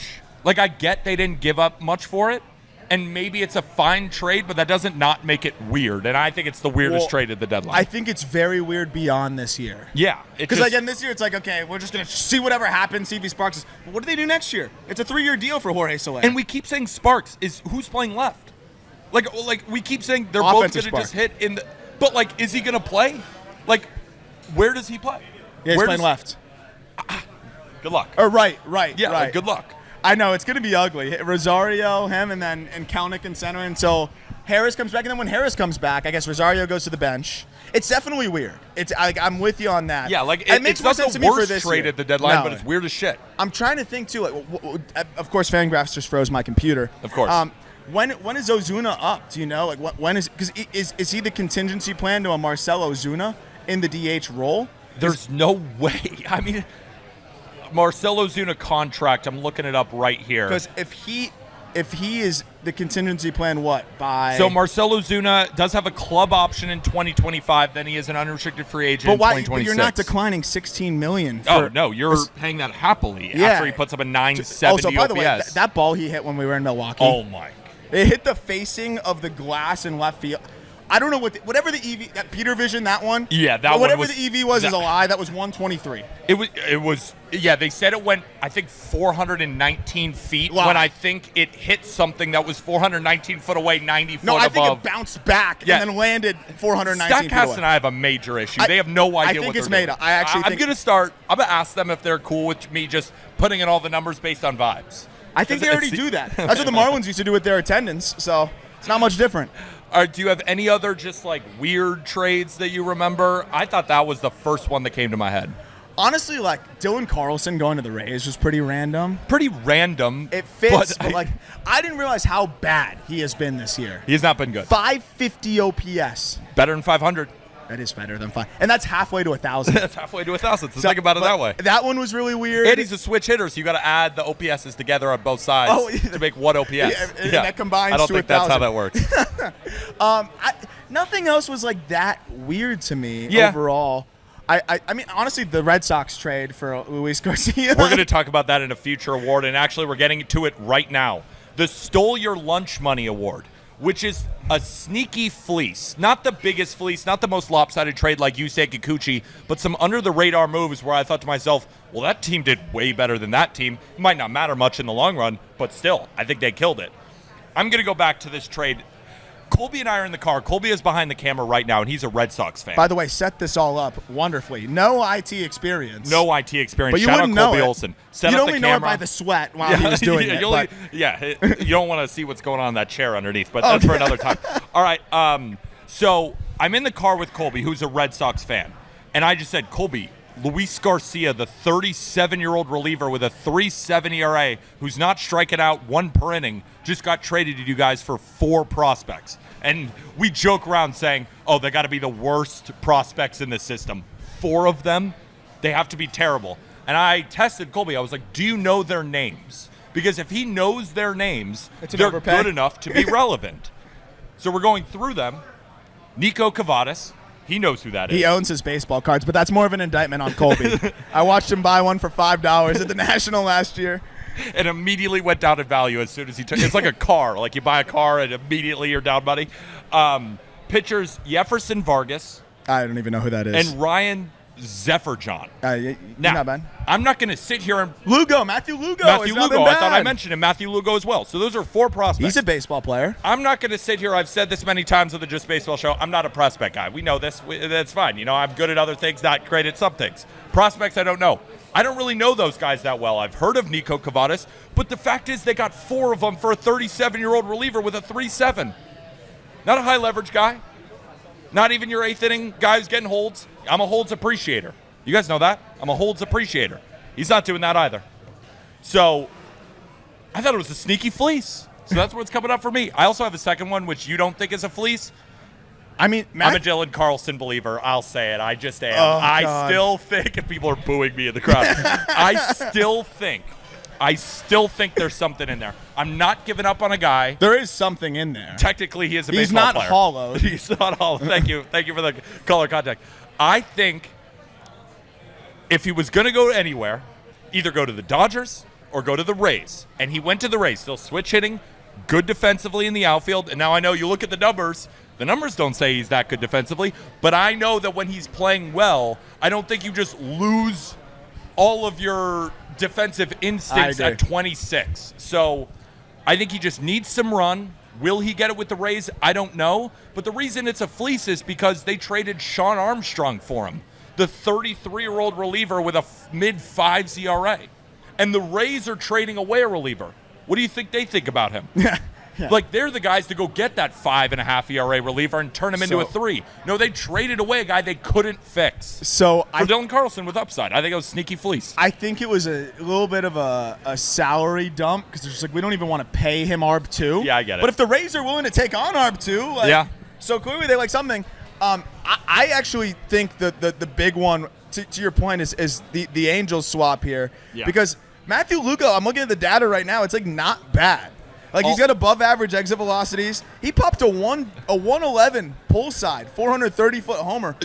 I get they didn't give up much for it, and maybe it's a fine trade, but that doesn't not make it weird. And I think it's the weirdest trade at the deadline. I think it's very weird beyond this year. Yeah. Because, again, this year it's okay, we're just going to see whatever happens, see if he sparks us. But what do they do next year? It's a 3-year deal for Jorge Soler. And we keep saying Sparks. Who's playing left? We keep saying they're Offensive both going to just hit in the... But, is he going to play? Where does he play? Yeah, he's playing left. Good luck. Right. Yeah, right. Good luck. I know, it's going to be ugly. Rosario, him, and Kalnick in center until Harris comes back. And then when Harris comes back, I guess Rosario goes to the bench. It's definitely weird. I'm with you on that. Yeah, it makes more sense to me for this trade year. at the deadline, but it's weird as shit. I'm trying to think, too. Of course, Fangraphs just froze my computer. Of course. When is Ozuna up? Do you know? When is... Because is he the contingency plan to a Marcell Ozuna in the DH role? There's no way. I mean... Marcell Ozuna contract, I'm looking it up right here. Because if he is the contingency plan, So Marcell Ozuna does have a club option in 2025. Then he is an unrestricted free agent in 2026. But you're not declining $16 million. Oh no, you're paying that happily after he puts up a 970 Also, by OPS. the way, that ball he hit when we were in Milwaukee. Oh my! It hit the facing of the glass in left field. I don't know whatever the EV, that Peter Vision, that one. Yeah, that one. Whatever the EV was is a lie. That was 123. It was. Yeah, they said it went, I think, 419 feet. Wow. When I think it hit something that was 419 foot away, 90 foot No, I above. think it bounced back and then landed 419 feet away. Statcast and I have a major issue. They have no idea what they're doing. I think it's made up. I'm going to ask them if they're cool with me just putting in all the numbers based on vibes. I think they already do that. That's what the Marlins used to do with their attendance, so it's not much different. Do you have any other just like weird trades that you remember? I thought that was the first one that came to my head. Honestly, like Dylan Carlson going to the Rays was pretty random. Pretty random. It fits, but like I didn't realize how bad he has been this year. He has not been good. 550 OPS. Better than 500. That is better than 5. And that's halfway to 1,000. That's halfway to 1,000. So think about it that way. That one was really weird. And he's a switch hitter, so you got to add the OPSs together on both sides to make one OPS. And that combines I don't to think 1,000. that's how that works. Nothing else was like that weird to me overall. I mean, honestly, the Red Sox trade for Luis Garcia. We're going to talk about that in a future award, and actually we're getting to it right now. The Stole Your Lunch Money Award, which is a sneaky fleece. Not the biggest fleece, not the most lopsided trade like Yusei Kikuchi, but some under-the-radar moves where I thought to myself, well, that team did way better than that team. It might not matter much in the long run, but still, I think they killed it. I'm going to go back to this trade. Colby and I are in the car. Colby is behind the camera right now, and he's a Red Sox fan. By the way, set this all up wonderfully. No IT experience. No IT experience. But you Shout out wouldn't know Colby it. Olson. Set You'd up only the know it camera. by the sweat while he was doing it. You don't want to see what's going on in that chair underneath, but that's for another time. All right, so I'm in the car with Colby, who's a Red Sox fan, and I just said, Colby, Luis Garcia, the 37-year-old reliever with a 3.7 ERA, who's not striking out one per inning, just got traded to you guys for 4 prospects. And we joke around saying, oh, they got to be the worst prospects in the system. 4 of them, they have to be terrible. And I tested Colby. I was like, do you know their names? Because if he knows their names, they're good enough to be relevant. So we're going through them. Nico Cavadas, he knows who that is. He owns his baseball cards, but that's more of an indictment on Colby. I watched him buy one for $5 at the National last year. And immediately went down in value as soon as he took it. It's like a car. Like you buy a car and immediately you're down money. Pitchers, Jefferson Vargas. I don't even know who that is. And Ryan Zephyr-John. Now, not bad. I'm not going to sit here and... Matthew Lugo. I thought I mentioned him. Matthew Lugo as well. So those are 4 prospects. He's a baseball player. I'm not going to sit here. I've said this many times on the Just Baseball show. I'm not a prospect guy. We know this. That's fine. You know, I'm good at other things, not great at some things. Prospects, I don't know. I don't really know those guys that well. I've heard of Nico Cavadas, but the fact is they got 4 of them for a 37-year-old reliever with a 3.7. Not a high leverage guy. Not even your 8th inning guy who's getting holds. I'm a holds appreciator. You guys know that? I'm a holds appreciator. He's not doing that either. So I thought it was a sneaky fleece. So that's what's coming up for me. I also have a second one, which you don't think is a fleece. I mean, I'm a Dylan Carlson believer. I'll say it. I just am. Oh, I still think, if people are booing me in the crowd, I still think there's something in there. I'm not giving up on a guy. There is something in there. Technically, he is a baseball player. He's not hollowed. He's not hollowed. Thank you. Thank you for the color contact. I think if he was going to go anywhere, either go to the Dodgers or go to the Rays. And he went to the Rays. Still switch hitting, good defensively in the outfield. And now I know you look at the numbers don't say he's that good defensively. But I know that when he's playing well, I don't think you just lose all of your defensive instincts at 26. So I think he just needs some run. Will he get it with the Rays? I don't know. But the reason it's a fleece is because they traded Sean Armstrong for him, the 33-year-old reliever with a mid-5s ERA. And the Rays are trading away a reliever. What do you think they think about him? Yeah. Like, they're the guys to go get that 5.5 ERA reliever and turn him into a 3. No, they traded away a guy they couldn't fix. So for Dylan Carlson with upside. I think it was sneaky fleece. I think it was a little bit of a salary dump because they're just like, we don't even want to pay him ARB2. Yeah, I get it. But if the Rays are willing to take on ARB2, so clearly they like something. I actually think that the big one to your point is the Angels swap here. Yeah. Because Matthew Lugo, I'm looking at the data right now. It's like not bad. Like he's got above average exit velocities. He popped a 111 pull side, 430-foot homer.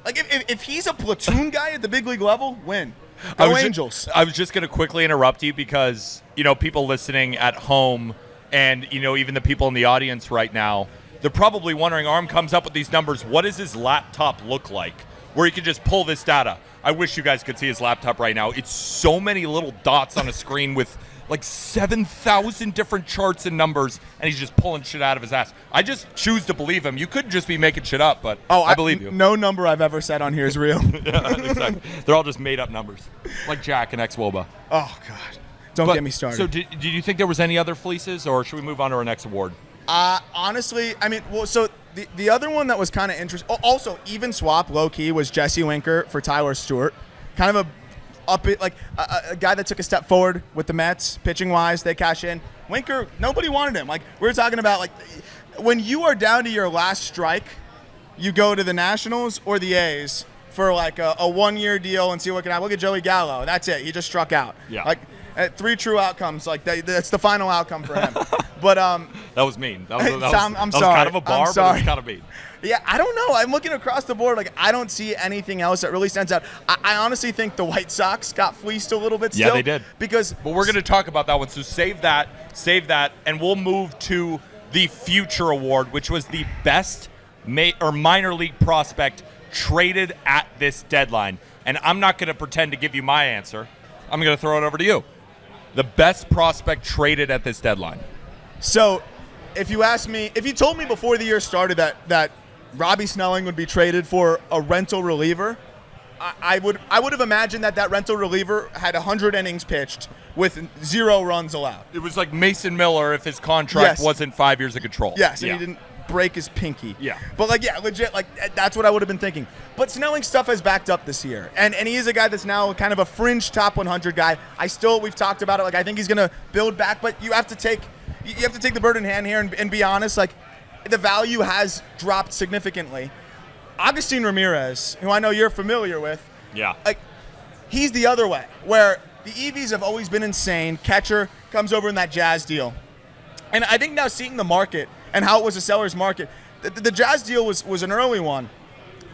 Like if he's a platoon guy at the big league level, win. Go Angels. I was just going to quickly interrupt you because, people listening at home and, even the people in the audience right now, they're probably wondering, Arm comes up with these numbers. What does his laptop look like where he can just pull this data? I wish you guys could see his laptop right now. It's so many little dots on a screen with like 7,000 different charts and numbers, and he's just pulling shit out of his ass. I just choose to believe him. You could just be making shit up, but I believe you. No number I've ever said on here is real. Yeah, exactly. They're all just made-up numbers, like Jack and ex-Woba. Oh, God. Don't get me started. So did you think there was any other fleeces, or should we move on to our next award? Honestly, so the other one that was kind of interesting, also even swap low-key, was Jesse Winker for Tyler Stewart. Kind of a guy that took a step forward with the Mets, pitching-wise. They cash in. Winker, nobody wanted him. Like, we were talking about, like, when you are down to your last strike, you go to the Nationals or the A's for, like, a one-year deal and see what can happen. Look at Joey Gallo. That's it. He just struck out. Yeah. Like, 3 true outcomes. Like, that's the final outcome for him. But that was mean. That was I'm that sorry. was kind of a bar, but it was kind of mean. Yeah, I don't know. I'm looking across the board. Like, I don't see anything else that really stands out. I honestly think the White Sox got fleeced a little bit still. Yeah, they did. But we're going to talk about that one. So save that, and we'll move to the Future Award, which was the best minor league prospect traded at this deadline. And I'm not going to pretend to give you my answer. I'm going to throw it over to you. The best prospect traded at this deadline. So, if you told me before the year started that Robbie Snelling would be traded for a rental reliever, I would have imagined that rental reliever had 100 innings pitched with 0 runs allowed. It was like Mason Miller if his contract wasn't 5 years of control. Yes, and he didn't break his pinky. Yeah. But legit, that's what I would have been thinking. But Snelling's stuff has backed up this year. And he is a guy that's now kind of a fringe top 100 guy. We've talked about it. Like, I think he's going to build back, but you have to take the bird in hand here and be honest. Like, the value has dropped significantly. Agustin Ramirez, who I know you're familiar with. Yeah. Like, he's the other way, where the EVs have always been insane. Catcher comes over in that Jazz deal. And I think now seeing the market and how it was a seller's market, the Jazz deal was an early one.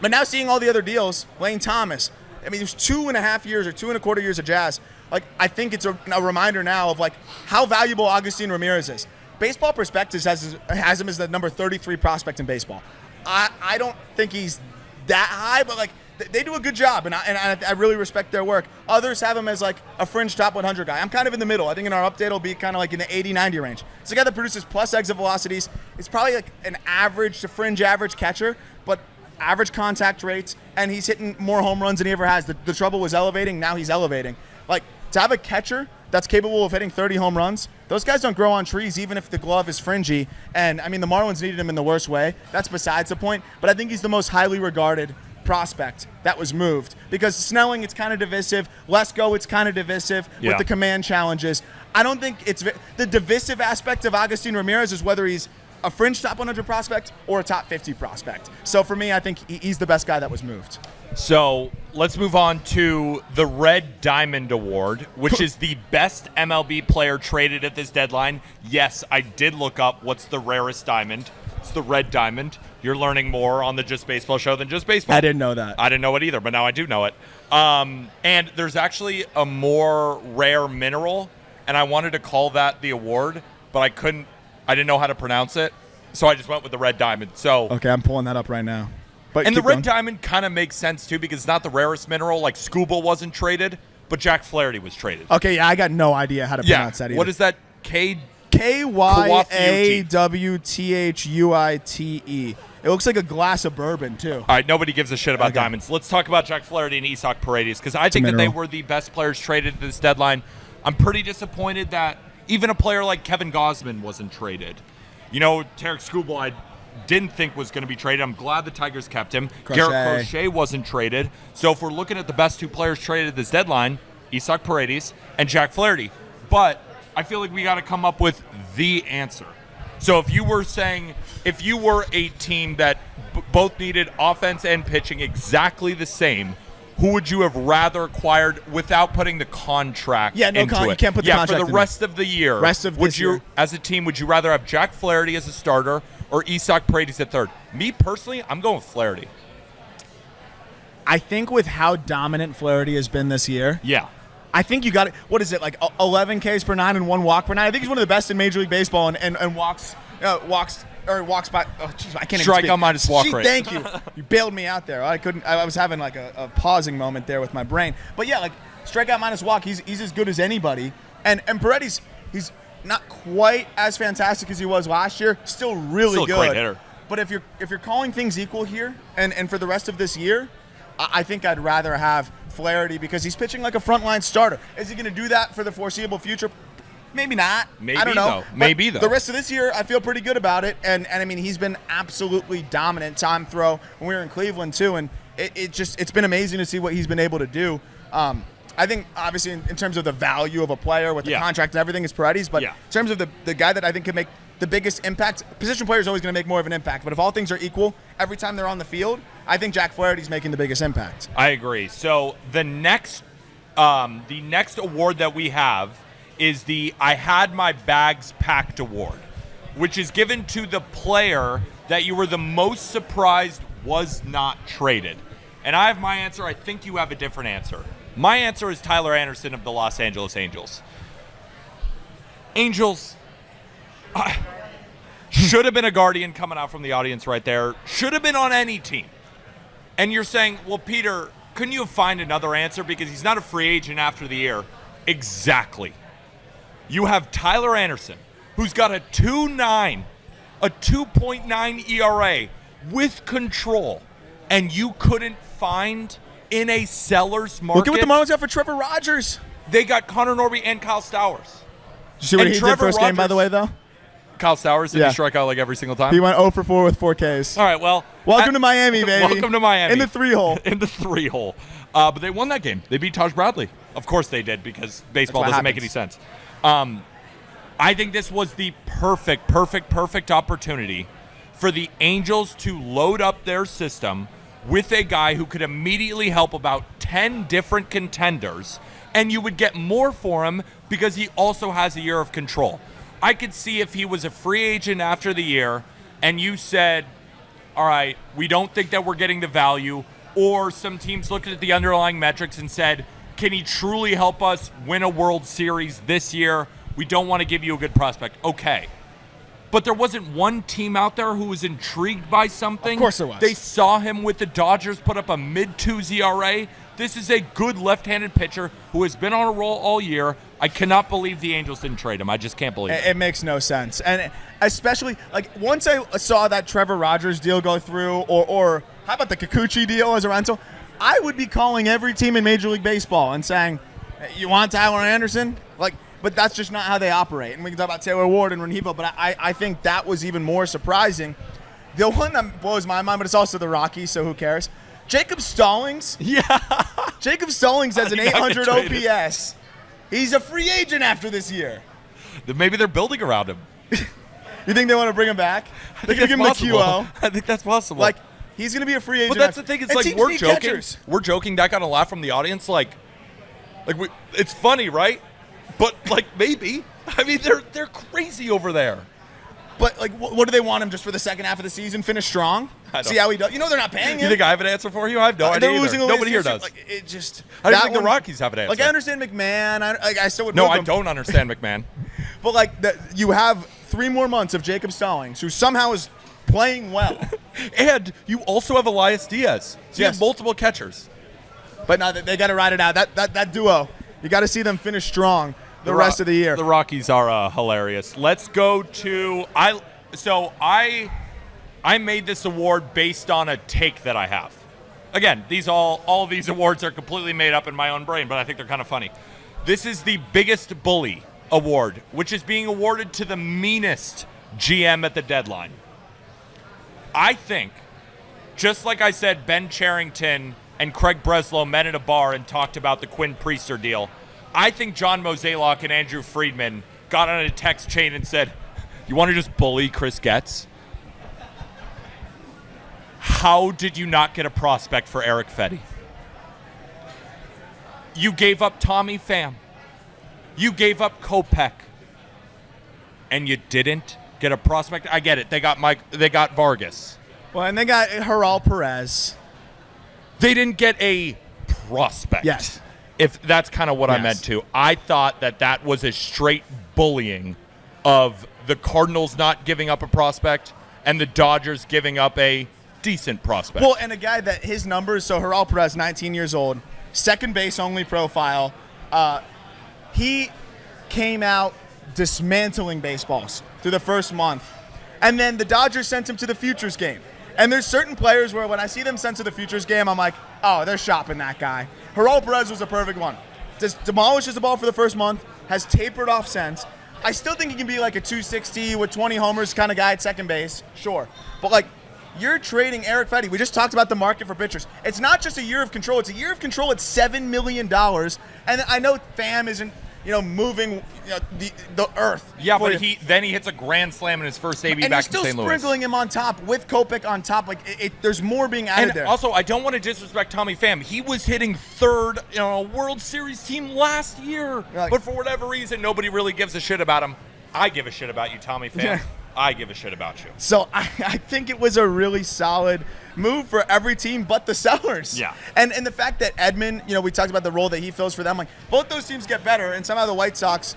But now seeing all the other deals, Lane Thomas, I mean, there's 2.5 years or 2.25 years of Jazz. Like, I think it's a reminder now of, like, how valuable Agustin Ramirez is. Baseball Prospectus has him as the number 33 prospect in baseball. I don't think he's that high, but, like, they do a good job, and I really respect their work. Others have him as, like, a fringe top 100 guy. I'm kind of in the middle. I think in our update it'll be kind of like in the 80-90 range. It's a guy that produces plus exit velocities. It's probably like an average to fringe average catcher, but average contact rates, and he's hitting more home runs than he ever has. The trouble was elevating. Now he's elevating. Like, to have a catcher that's capable of hitting 30 home runs, those guys don't grow on trees, even if the glove is fringy. And, I mean, the Marlins needed him in the worst way. That's besides the point. But I think he's the most highly regarded prospect that was moved. Because Snelling, it's kind of divisive. Lesko, it's kind of divisive with the command challenges. I don't think it's the divisive aspect of Agustin Ramirez is whether he's a fringe top 100 prospect or a top 50 prospect. So for me, I think he's the best guy that was moved. So let's move on to the Red Diamond Award, which is the best MLB player traded at this deadline. Yes, I did look up what's the rarest diamond. It's the Red Diamond. You're learning more on the Just Baseball show than Just Baseball. I didn't know that. I didn't know it either, but now I do know it. And there's actually a more rare mineral, and I wanted to call that the award, but I didn't know how to pronounce it, so I just went with the Red Diamond. So okay, I'm pulling that up right now. But and the Red Diamond kind of makes sense too because it's not the rarest mineral. Like Scuba wasn't traded, but Jack Flaherty was traded. Okay, yeah, I got no idea how to pronounce that either. What is that? Kyawthuite. It looks like a glass of bourbon too. All right, nobody gives a shit about diamonds. Let's talk about Jack Flaherty and Isak Paredes because I think that they were the best players traded at this deadline. I'm pretty disappointed that even a player like Kevin Gausman wasn't traded. You know, Tarek Skubal, I didn't think was going to be traded. I'm glad the Tigers kept him. Garrett Crochet wasn't traded. So if we're looking at the best 2 players traded at this deadline, Isak Paredes and Jack Flaherty. But I feel like we got to come up with the answer. So if you were a team that both needed offense and pitching exactly the same, who would you have rather acquired without putting the contract into it? You can't put the contract for the in rest of the year. Rest of this year. As a team, would you rather have Jack Flaherty as a starter or Isak Paredes at third? Me, personally, I'm going with Flaherty. I think with how dominant Flaherty has been this year, I think you got it. What is it, like 11 Ks per nine and 1 walk per nine? I think he's one of the best in Major League Baseball and walks by. Oh, geez, I can't strikeout even speak. minus walk rate. Thank you. You bailed me out there. I was having like a pausing moment there with my brain. But yeah, like strikeout minus walk, he's as good as anybody. And Paredes, he's not quite as fantastic as he was last year. Still really good. A great hitter. But if you're calling things equal here, and for the rest of this year, I think I'd rather have Flaherty because he's pitching like a frontline starter. Is he going to do that for the foreseeable future? Maybe not. I don't know. Maybe though. The rest of this year, I feel pretty good about it. And I mean, he's been absolutely dominant. Time throw when we were in Cleveland too, and it's been amazing to see what he's been able to do. I think obviously in terms of the value of a player with the contract and everything is Paredes, but in terms of the guy that I think can make the biggest impact, position player is always going to make more of an impact. But if all things are equal, every time they're on the field, I think Jack Flaherty's making the biggest impact. I agree. So the next award that we have is the I Had My Bags Packed award, which is given to the player that you were the most surprised was not traded. And I have my answer. I think you have a different answer. My answer is Tyler Anderson of the Los Angeles Angels. Angels should have been a Guardian coming out from the audience right there. Should have been on any team. And you're saying, well, Peter, couldn't you find another answer because he's not a free agent after the year? Exactly. You have Tyler Anderson, who's got a 2.9 ERA with control, and you couldn't find in a seller's market. Look at what the Marlins got for Trevor Rogers. They got Connor Norby and Kyle Stowers. Did you see what he did first game, by the way, though? Kyle Stowers, did he strike out like every single time? He went 0 for 4 with 4 Ks. All right, well. Welcome to Miami, baby. Welcome to Miami. In the 3-hole. In the 3-hole. But they won that game. They beat Taj Bradley. Of course they did because baseball doesn't make any sense. I think this was the perfect opportunity for the Angels to load up their system with a guy who could immediately help about 10 different contenders, and you would get more for him because he also has a year of control. I could see if he was a free agent after the year and you said, all right, we don't think that we're getting the value, or some teams looked at the underlying metrics and said, can he truly help us win a World Series this year? We don't want to give you a good prospect. Okay. But there wasn't one team out there who was intrigued by something. Of course there was. They saw him with the Dodgers put up a mid-2s ERA. This is a good left-handed pitcher who has been on a roll all year. I cannot believe the Angels didn't trade him. I just can't believe it. It makes no sense. And especially, like, once I saw that Trevor Rogers deal go through, or how about the Kikuchi deal as a rental, I would be calling every team in Major League Baseball and saying, you want Tyler Anderson? But that's just not how they operate. And we can talk about Taylor Ward and Rengifo, but I think that was even more surprising. The one that blows my mind, but it's also the Rockies, so who cares? Jacob Stallings. Yeah. Jacob Stallings has an 800 OPS. He's a free agent after this year. Maybe they're building around him. You think they want to bring him back? They're going to give him the QO. I think that's possible. Like, he's going to be a free agent. But that's the thing. It's like we're joking. Catchers. We're joking. That got a laugh from the audience. It's funny, right? But maybe. I mean, they're crazy over there. But what do they want him just for the second half of the season? Finish strong? See how he does? You know they're not paying him. You think I have an answer for you? I have no idea. They're losing Nobody here does. I don't think the Rockies have an answer. I understand McMahon. I still would. No, I don't understand McMahon. But you have 3 more months of Jacob Stallings, who somehow is playing well, and you also have Elias Diaz. So you have multiple catchers. But now they got to ride it out. That duo, you got to see them finish strong the rest of the year. The Rockies are hilarious. Let's go to I made this award based on a take that I have. Again, all of these awards are completely made up in my own brain, but I think they're kind of funny. This is the Biggest Bully Award, which is being awarded to the meanest GM at the deadline. I think, just like I said, Ben Cherington and Craig Breslow met at a bar and talked about the Quinn Priester deal, I think John Mozeliak and Andrew Friedman got on a text chain and said, you want to just bully Chris Getz? How did you not get a prospect for Eric Fedde? You gave up Tommy Pham. You gave up Kopech. And you didn't get a prospect. I get it. They got Vargas. Well, and they got Haral Perez. They didn't get a prospect. Yes. If that's kind of what I meant to. I thought that was a straight bullying of the Cardinals not giving up a prospect and the Dodgers giving up a decent prospect. Well, and a guy that his numbers, so Haral Perez, 19 years old, second base only profile. He came out dismantling baseballs through the first month. And then the Dodgers sent him to the Futures game. And there's certain players where when I see them sent to the Futures game, I'm like, oh, they're shopping that guy. Haral Perez was a perfect one. Just demolishes the ball for the first month, has tapered off since. I still think he can be like a 260 with 20 homers kind of guy at second base. Sure. But like, you're trading Eric Fedde. We just talked about the market for pitchers. It's not just a year of control. It's a year of control at $7 million. And I know Pham isn't, moving the earth. Yeah, but he hits a grand slam in his first AB back in St. Louis. And you're still sprinkling him on top with Kopech on top. Like there's more being added there. Also, I don't want to disrespect Tommy Pham. He was hitting third in a World Series team last year. But for whatever reason, nobody really gives a shit about him. I give a shit about you, Tommy Pham. Yeah. I give a shit about you. So I think it was a really solid move for every team but the Sellers. Yeah. And the fact that Edman, we talked about the role that he fills for them. Like, both those teams get better, and somehow the White Sox,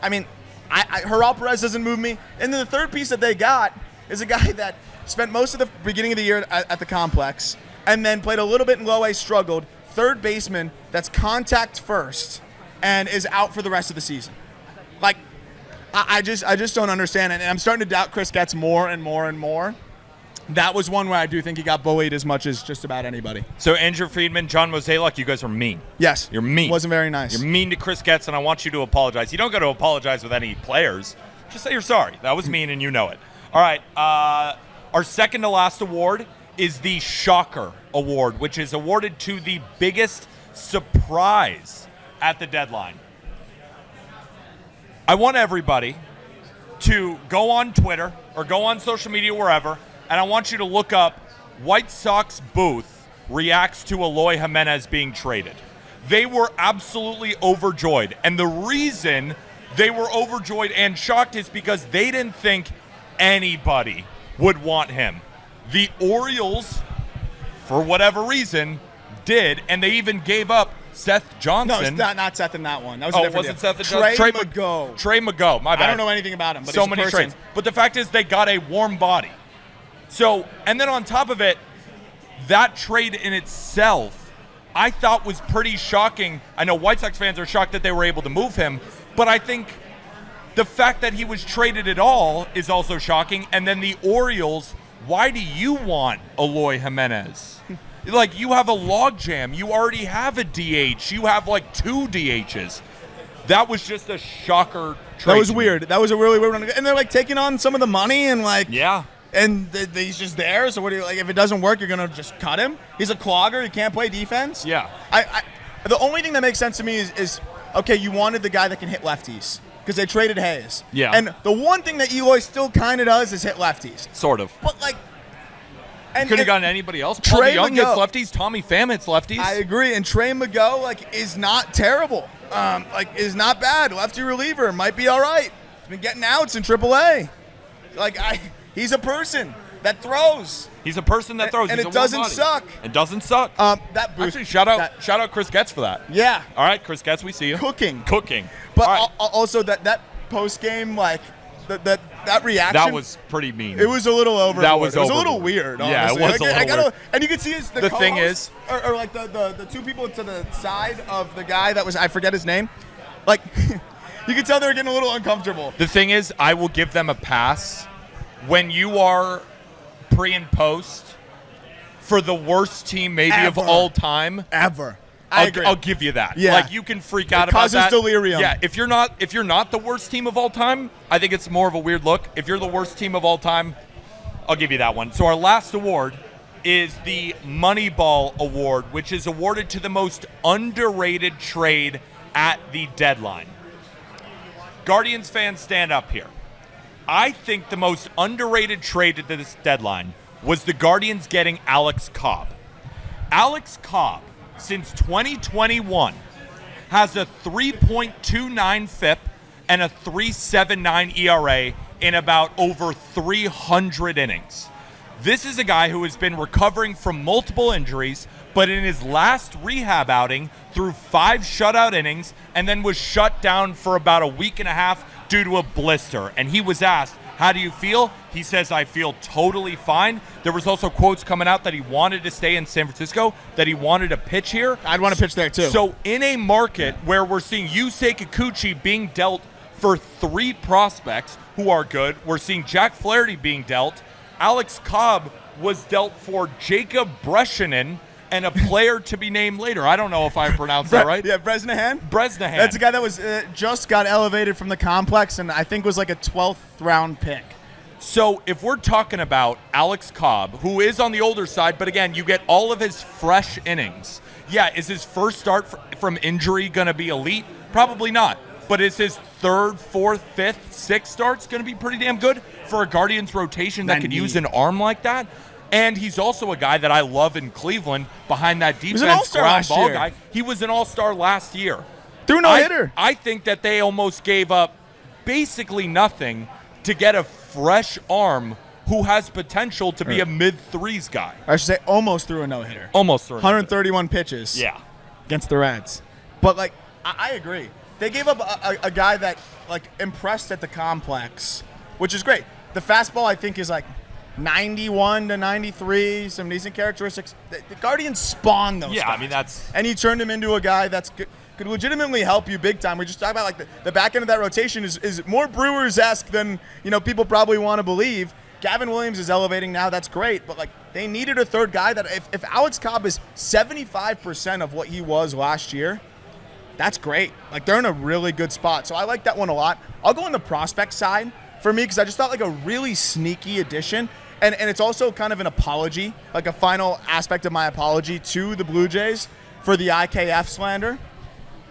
Haral Perez doesn't move me. And then the third piece that they got is a guy that spent most of the beginning of the year at the complex and then played a little bit in low A, struggled. Third baseman that's contact first and is out for the rest of the season. Like, I just don't understand it, and I'm starting to doubt Chris Getz more and more and more. That was one where I do think he got bullied as much as just about anybody. So Andrew Friedman, John Mozeliak, you guys are mean. Yes. You're mean. Wasn't very nice. You're mean to Chris Getz, and I want you to apologize. You don't got to apologize with any players. Just say you're sorry. That was mean, and you know it. All right. Our second to last award is the Shocker Award, which is awarded to the biggest surprise at the deadline. I want everybody to go on Twitter or go on social media, wherever, and I want you to look up White Sox booth reacts to Eloy Jimenez being traded. They were absolutely overjoyed. And the reason they were overjoyed and shocked is because they didn't think anybody would want him. The Orioles, for whatever reason, did, and they even gave up Seth Johnson. No, it's not Seth in that one. That was a different wasn't deal. Seth Johnson? Trey Mageau. Trey Mageau, my bad. I don't know anything about him, but so he's a many person. trades. But the fact is they got a warm body. So, and then on top of it, that trade in itself, I thought was pretty shocking. I know White Sox fans are shocked that they were able to move him, but I think the fact that he was traded at all is also shocking. And then the Orioles, why do you want Eloy Jimenez? Like, you have a logjam. You already have a DH. You have like 2 DHs. That was just a shocker trade. That was weird. That was a really weird one. And they're like taking on some of the money and like. Yeah. And he's just there. So what do you like? If it doesn't work, you're gonna just cut him. He's a clogger. He can't play defense. Yeah. The only thing that makes sense to me is okay. You wanted the guy that can hit lefties because they traded Hayes. Yeah. And the one thing that Eloy still kind of does is hit lefties. Sort of. But like. Could have gotten anybody else. Paul DeYoung hits lefties. Tommy Pham hits lefties. I agree. And Trey Mageau is not terrible. Is not bad. Lefty reliever might be all right. He's been getting outs in AAA. He's a person that throws. He's a person that throws. And it doesn't suck. It doesesn't suck. That boost. Actually, shout out Chris Getz for that. Yeah. All right, Chris Getz, we see you. Cooking. All But right. also that post game that reaction. That was pretty mean. It was a little overboard. That was it was a little weird. Honestly. Yeah, it was a little weird. And you can see the thing is, or like the 2 people to the side of the guy that was, I forget his name. Like, you can tell they were getting a little uncomfortable. The thing is, I will give them a pass when you are pre and post for the worst team maybe Ever. of all time. Ever. I'll give you that. Yeah. Like, you can freak out about causes that. delirium. Yeah, if you're not the worst team of all time, I think it's more of a weird look. If you're the worst team of all time, I'll give you that one. So our last award is the Moneyball Award, which is awarded to the most underrated trade at the deadline. Guardians fans, stand up here. I think the most underrated trade at this deadline was the Guardians getting Alex Cobb. Alex Cobb, since 2021, has a 3.29 FIP and a 3.79 ERA in about over 300 innings. This is a guy who has been recovering from multiple injuries, but in his last rehab outing threw 5 shutout innings and then was shut down for about a week and a half due to a blister. And he was asked, how do you feel? He says, I feel totally fine. There was also quotes coming out that he wanted to stay in San Francisco, that he wanted to pitch here. I'd want to pitch there too. So in a market where we're seeing Yusei Kikuchi being dealt for 3 prospects who are good, we're seeing Jack Flaherty being dealt. Alex Cobb was dealt for Jacob Bresnahan and a player to be named later. I don't know if I pronounced that right. Yeah, Bresnahan. Bresnahan. That's a guy that was just got elevated from the complex and I think was like a 12th round pick. So if we're talking about Alex Cobb, who is on the older side, but again, you get all of his fresh innings. Yeah, is his first start from injury going to be elite? Probably not. But is his 3rd, 4th, 5th, 6th starts going to be pretty damn good for a Guardians rotation that could use an arm like that? And he's also a guy that I love in Cleveland behind that defense, ground ball guy. He was an all-star last year. Threw no hitter. I think that they almost gave up basically nothing to get a fresh arm who has potential to be a mid-3s guy. I should say almost threw a no-hitter. Almost threw a 131 pitches. Yeah. Against the Reds. But, like, I agree. They gave up a guy that, like, impressed at the complex, which is great. The fastball, I think, is, like, 91 to 93, some decent characteristics. The Guardians spawned those guys. I mean, that's... And he turned him into a guy that's could legitimately help you big time. We just talk about, like, the back end of that rotation is more Brewers-esque than, people probably want to believe. Gavin Williams is elevating now. That's great. But, like, they needed a third guy that if Alex Cobb is 75% of what he was last year, that's great. Like, they're in a really good spot. So I like that one a lot. I'll go on the prospect side for me because I just thought like a really sneaky addition. And it's also kind of an apology, like a final aspect of my apology to the Blue Jays for the IKF slander.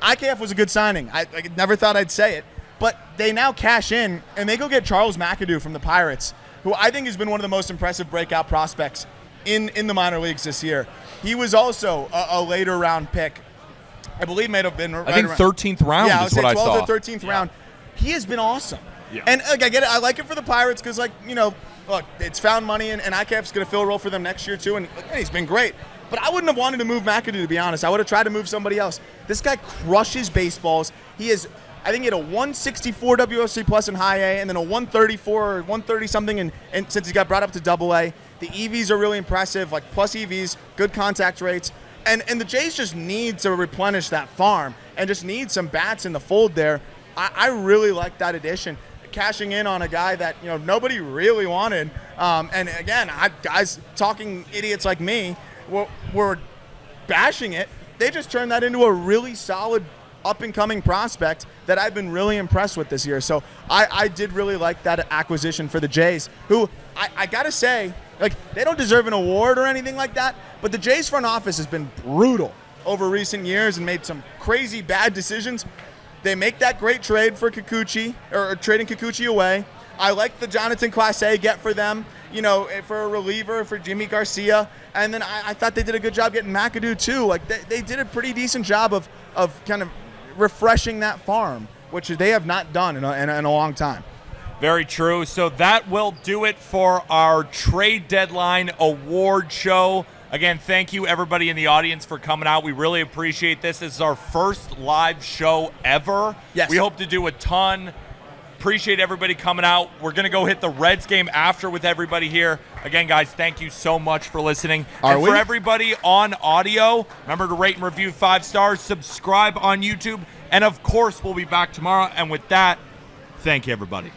IKF was a good signing. I never thought I'd say it. But they now cash in, and they go get Charles McAdoo from the Pirates, who I think has been one of the most impressive breakout prospects in the minor leagues this year. He was also a later round pick. I believe may have been. I think 13th round is what I saw. 12th or 13th round. He has been awesome. Yeah. And like, I get it. I like it for the Pirates because, like, look, it's found money, and IKF's going to fill a role for them next year too. And he's been great. But I wouldn't have wanted to move McAdoo, to be honest. I would have tried to move somebody else. This guy crushes baseballs. He is. I think he had a 164 WRC plus in high A, and then a 134 or 130 something. And since he got brought up to Double A, the EVs are really impressive. Like plus EVs, good contact rates. And the Jays just need to replenish that farm and just need some bats in the fold there. I really like that addition. Cashing in on a guy that nobody really wanted. And again, guys talking idiots like me were bashing it. They just turned that into a really solid up-and-coming prospect that I've been really impressed with this year. So I did really like that acquisition for the Jays, who I got to say, like, they don't deserve an award or anything like that, but the Jays front office has been brutal over recent years and made some crazy bad decisions. They make that great trade for Kikuchi, or trading Kikuchi away. I like the Jonathan Clase get for them, for a reliever, for Jimmy Garcia. And then I thought they did a good job getting McAdoo too. Like, they did a pretty decent job of kind of refreshing that farm, which they have not done in a long time. Very true. So that will do it for our trade deadline award show. Again, thank you everybody in the audience for coming out. We really appreciate this. This is our first live show ever. Yes. We hope to do a ton. Appreciate everybody coming out. We're going to go hit the Reds game after with everybody here. Again, guys, thank you so much for listening. For everybody on audio, remember to rate and review 5 stars, subscribe on YouTube, and of course, we'll be back tomorrow. And with that, thank you, everybody.